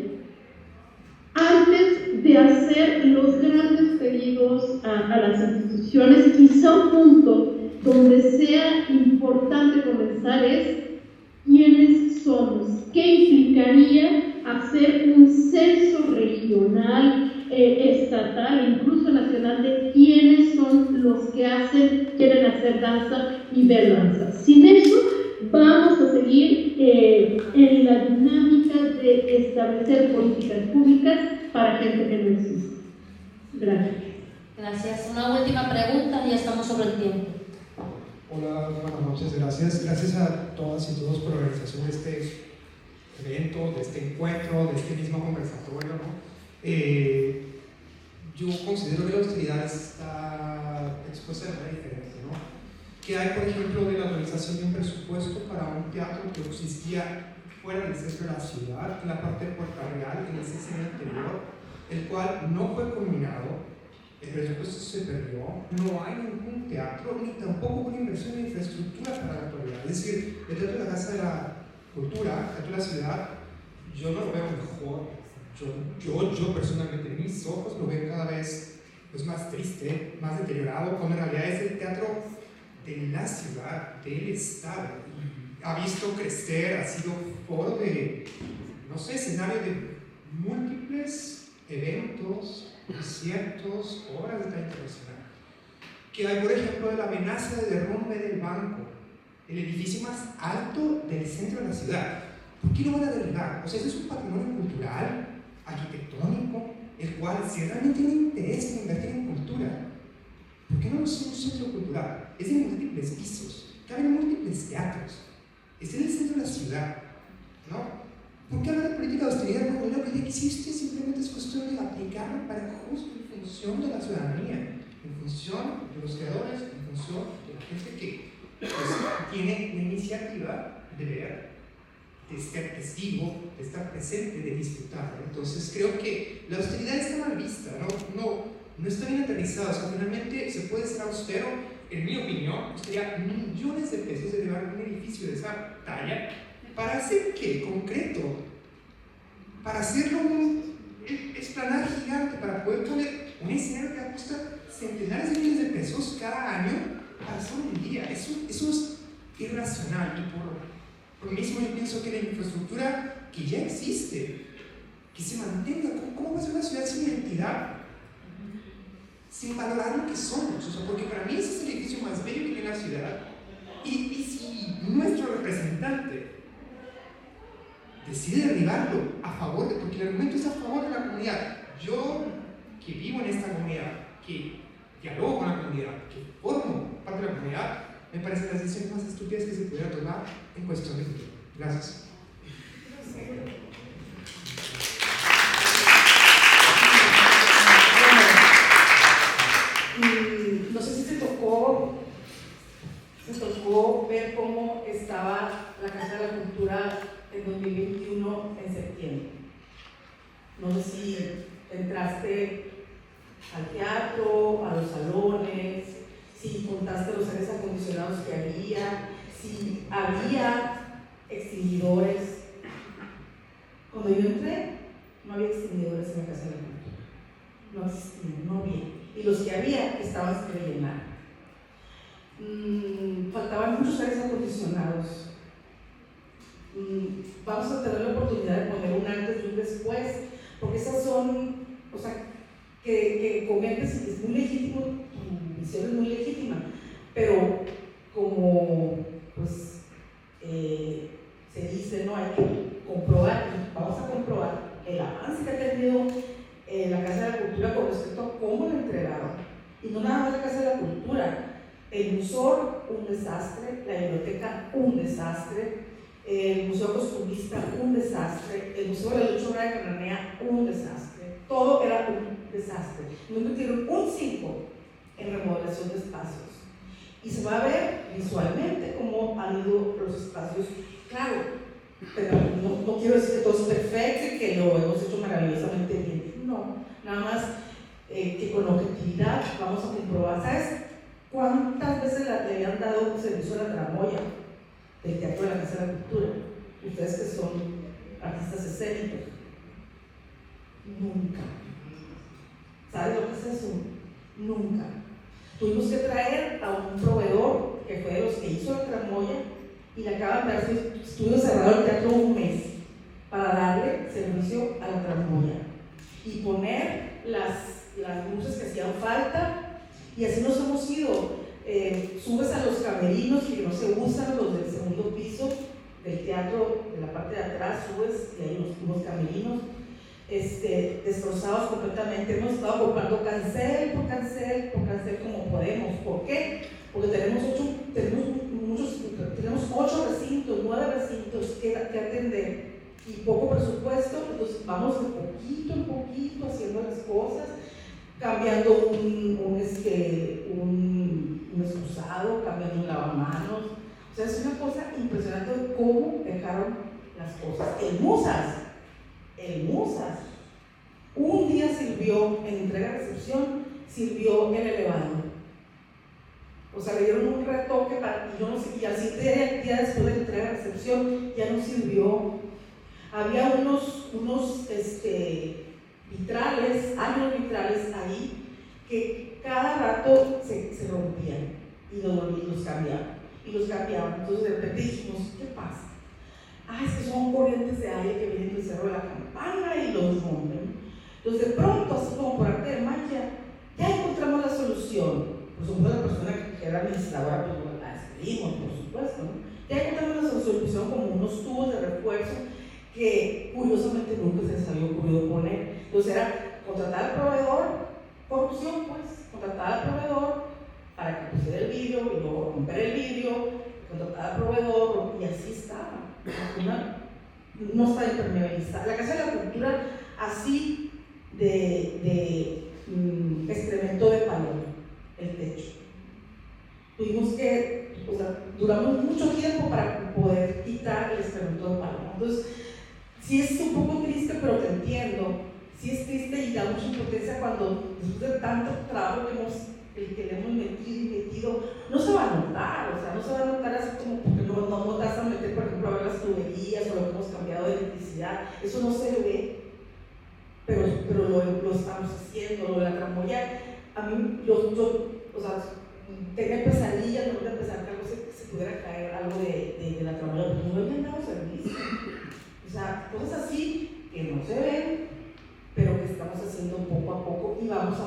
antes de hacer los grandes pedidos a las instituciones, quizá un punto donde sea importante comenzar es quiénes somos, qué implicaría hacer un censo regional, estatal, incluso nacional, de quiénes son los que quieren hacer danza y ver danza. Sin eso, vamos a seguir en la dinámica de establecer políticas públicas para gente que no existe. Gracias. Gracias. Una última pregunta, ya estamos sobre el tiempo. Hola, buenas noches, gracias. Gracias a todas y todos por la organización de este evento, de este encuentro, de este mismo conversatorio, ¿no? Yo considero que la austeridad está expuesta de manera diferente, ¿no? Que hay, por ejemplo, de la organización de un presupuesto para un teatro que existía fuera del centro de la ciudad, en la parte de Puerta Real, en el sexenio anterior, el cual no fue culminado, el presupuesto se perdió, no hay ningún teatro, ni tampoco una inversión en infraestructura para la actualidad. Es decir, el Teatro de la Casa de la Cultura, el Teatro de la Ciudad, yo no lo veo mejor. Yo personalmente, mis ojos lo veo cada vez pues, más triste, más deteriorado, cuando en realidad es el teatro de la ciudad, del estado, y ha visto crecer, ha sido foro de, no sé, escenario de múltiples eventos, conciertos, obras de talla internacional. Que hay, por ejemplo, la amenaza de derrumbe del banco, el edificio más alto del centro de la ciudad. ¿Por qué lo van a derribar? O sea, ese es un patrimonio cultural, arquitectónico, el cual, si realmente tiene interés en invertir en cultura, ¿por qué no es un centro cultural? Es de múltiples pisos, caben múltiples teatros, es en el centro de la ciudad, ¿no? ¿Por qué hablar de política de austeridad cuando lo que ya existe simplemente es cuestión de aplicarlo para justo en función de la ciudadanía, en función de los creadores, en función de la gente que pues, tiene la iniciativa de ver, de estar testigo, de estar presente, de disfrutar? Entonces creo que la austeridad está mal vista, no está bien aterrizada. O sea, finalmente se puede ser austero, en mi opinión, costaría millones de pesos de elevar un edificio de esa pantalla, ¿para hacer qué? Concreto. Para hacerlo un explanada gigante, para poder poner un escenario que cuesta centenares de millones de pesos cada año para hacer un día. Eso es irracional, y por lo mismo yo pienso que la infraestructura que ya existe, que se mantenga. ¿Cómo va a ser una ciudad sin identidad? Sin valorar lo que somos. O sea, porque para mí ese es el edificio más bello que tiene la ciudad. Y si nuestro representante decide derribarlo a favor de, porque el argumento es a favor de la comunidad, yo que vivo en esta comunidad, que dialogo con la comunidad, que formo parte de la comunidad, me parecen las decisiones más estúpidas que se pudieran tomar en cuestión de futuro. Gracias. No sé si te tocó ver cómo estaba la Casa de la Cultura en 2021 en septiembre. No sé si entraste al teatro, a los salones, si contaste los aires acondicionados que había, si había extinguidores. Cuando yo entré, no había extinguidores en la Casa de la Cultura. No existían, no había. Y los que había estaban sin rellenar. Faltaban muchos aires acondicionados. Vamos a tener la oportunidad de poner un antes y un después, porque esas son, o sea, que comentes, es muy legítimo, tu visión es muy legítima, pero como pues se dice, no, hay que comprobar, vamos a comprobar el avance que ha tenido la Casa de la Cultura con respecto a cómo la entregaron. Y no nada más la Casa de la Cultura, el Museo, un desastre, la biblioteca, un desastre, el Museo Costumbrista, un desastre, el Museo de la Lucha Obrera de Cananea, un desastre. Todo era un desastre. No metieron un 5 en remodelación de espacios. Y se va a ver visualmente cómo han ido los espacios. Claro, pero no quiero decir que todo es perfecto y que lo hemos hecho maravillosamente bien. No, nada más que con objetividad vamos a comprobar. ¿Sabes cuántas veces le habían dado servicio a la tramoya del Teatro de la Casa de la Cultura? Ustedes que son artistas escénicos. Nunca. ¿Sabes lo que es eso? Nunca. Tuvimos que traer a un proveedor que fue de los que hizo la tramoya y le acaban de dar, estuvo cerrado el teatro un mes para darle servicio a la tramoya y poner las luces que hacían falta, y así nos hemos ido. Subes a los camerinos que no se usan, los del segundo piso del teatro, de la parte de atrás, subes y hay unos camerinos destrozados completamente. Hemos estado comprando cancel por cancel por cancel como podemos. ¿Por qué? Porque tenemos 8 recintos, 9 recintos que atender y poco presupuesto, entonces vamos de poquito en poquito haciendo las cosas, cambiando un excusado, cambiando un lavamanos. O sea, es una cosa impresionante de cómo dejaron las cosas. El Musas, un día sirvió en entrega-recepción, sirvió el elevador. O sea, le dieron un retoque y yo no sé, y al siguiente día después de la entrega-recepción ya no sirvió. Había unos vitrales, años vitrales ahí, que cada rato se rompían y los cambiaban. Entonces de repente dijimos, ¿qué pasa? Es que son corrientes de aire que vienen del Cerro de la Campana y los rompen. Entonces de pronto, así como por arte de magia, ya encontramos la solución. Por supuesto, la persona que era administradora, pues la despedimos, por supuesto, ¿no? Ya encontramos la solución como unos tubos de refuerzo que curiosamente nunca se les había ocurrido poner. Entonces era contratar al proveedor, corrupción pues, contratar al proveedor para que pusiera el vidrio y luego romper el vidrio, contratar al proveedor, y así estaba. No está impermeabilizada. La Casa de la Cultura, así de excremento de paloma, el techo. Tuvimos que, duramos mucho tiempo para poder quitar el excremento de paloma. Entonces, sí es un poco triste, pero te entiendo. Sí es triste y da mucha impotencia cuando, después de tanto trabajo que le hemos metido, no se va a notar, o sea, no se va a notar así como porque no vas a meter, por ejemplo, diversidad. Eso no se ve, pero lo estamos haciendo. Lo de la tramoya, a mí, o sea, tenía pesadillas, no voy a pensar que algo se pudiera caer, algo de la tramoya, porque no habían dado servicio. O sea, cosas así que no se ven, pero que estamos haciendo poco a poco y vamos a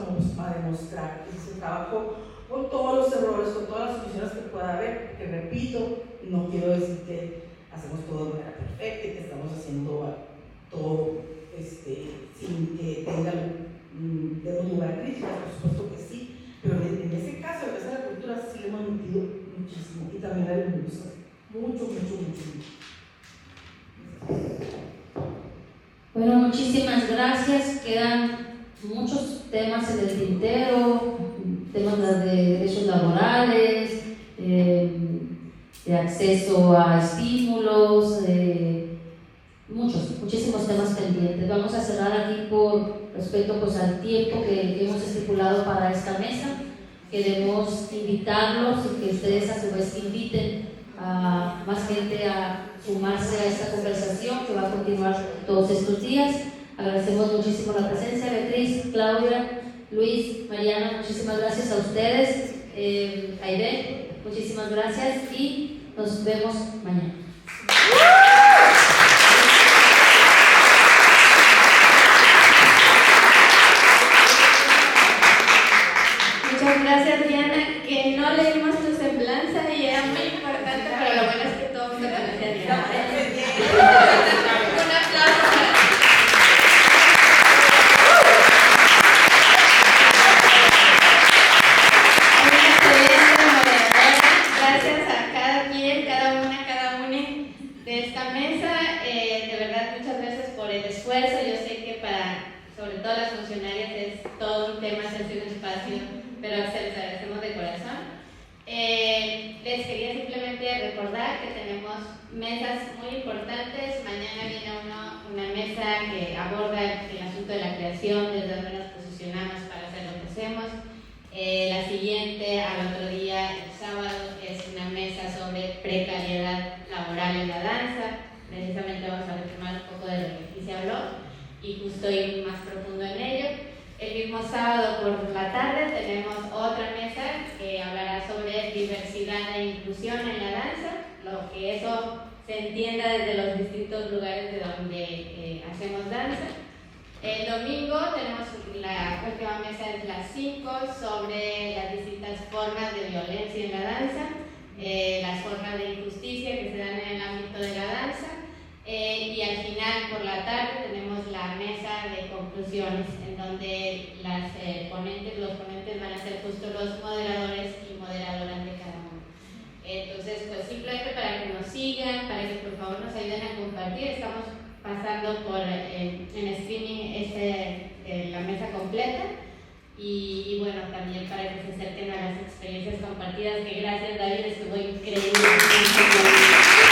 demostrar ese trabajo con todos los errores, con todas las soluciones que pueda haber, que repito, no quiero decir que hacemos todo de manera perfecta y que estamos haciendo todo sin que tenga demos lugar a críticas, por supuesto que sí, pero en ese caso, en esa cultura sí le hemos metido muchísimo y también la hemos mucho. Bueno, muchísimas gracias. Quedan muchos temas en el tintero, temas de derechos laborales, de acceso a estímulos, muchísimos temas pendientes. Vamos a cerrar aquí por respeto pues, al tiempo que hemos estipulado para esta mesa. Queremos invitarlos y que ustedes a su vez inviten a más gente a sumarse a esta conversación que va a continuar todos estos días. Agradecemos muchísimo la presencia. Beatriz, Claudia, Luis, Mariana, muchísimas gracias a ustedes. Aide, muchísimas gracias y nos vemos mañana. Muchas gracias, Diana, que no leímos tu semblanza y era muy importante, pero lo bueno es que todo el mundo conocía a Diana. Un aplauso para ti. Una excelente moderadora. Gracias a cada quien, cada una de esta mesa. De verdad, muchas gracias por el esfuerzo. Yo sé que para, sobre todo las funcionarias, es todo un tema hacerse un espacio, pero se les agradecemos de corazón. Les quería simplemente recordar que tenemos mesas muy importantes. Mañana viene una mesa que aborda el asunto de la creación, desde donde nos posicionamos para hacer lo que hacemos. La siguiente, al otro día, el sábado, es una mesa sobre precariedad laboral en la danza. Precisamente vamos a retomar un poco de lo que aquí se habló y justo ir más profundo en ello. El mismo sábado por la tarde tenemos otra mesa que hablará sobre diversidad e inclusión en la danza, lo que eso se entienda desde los distintos lugares de donde hacemos danza. El domingo tenemos la última mesa, es las 5, sobre las distintas formas de violencia en la danza, las formas de injusticia que se dan en el ámbito de la danza. Y al final, por la tarde, tenemos la mesa de conclusiones, en donde los ponentes van a ser justo los moderadores y moderadoras de cada uno. Entonces, pues simplemente para que nos sigan, para que por favor nos ayuden a compartir. Estamos pasando por en streaming la mesa completa. Y bueno, también para que se acerquen a las experiencias compartidas, que gracias David, estuvo increíble. Gracias.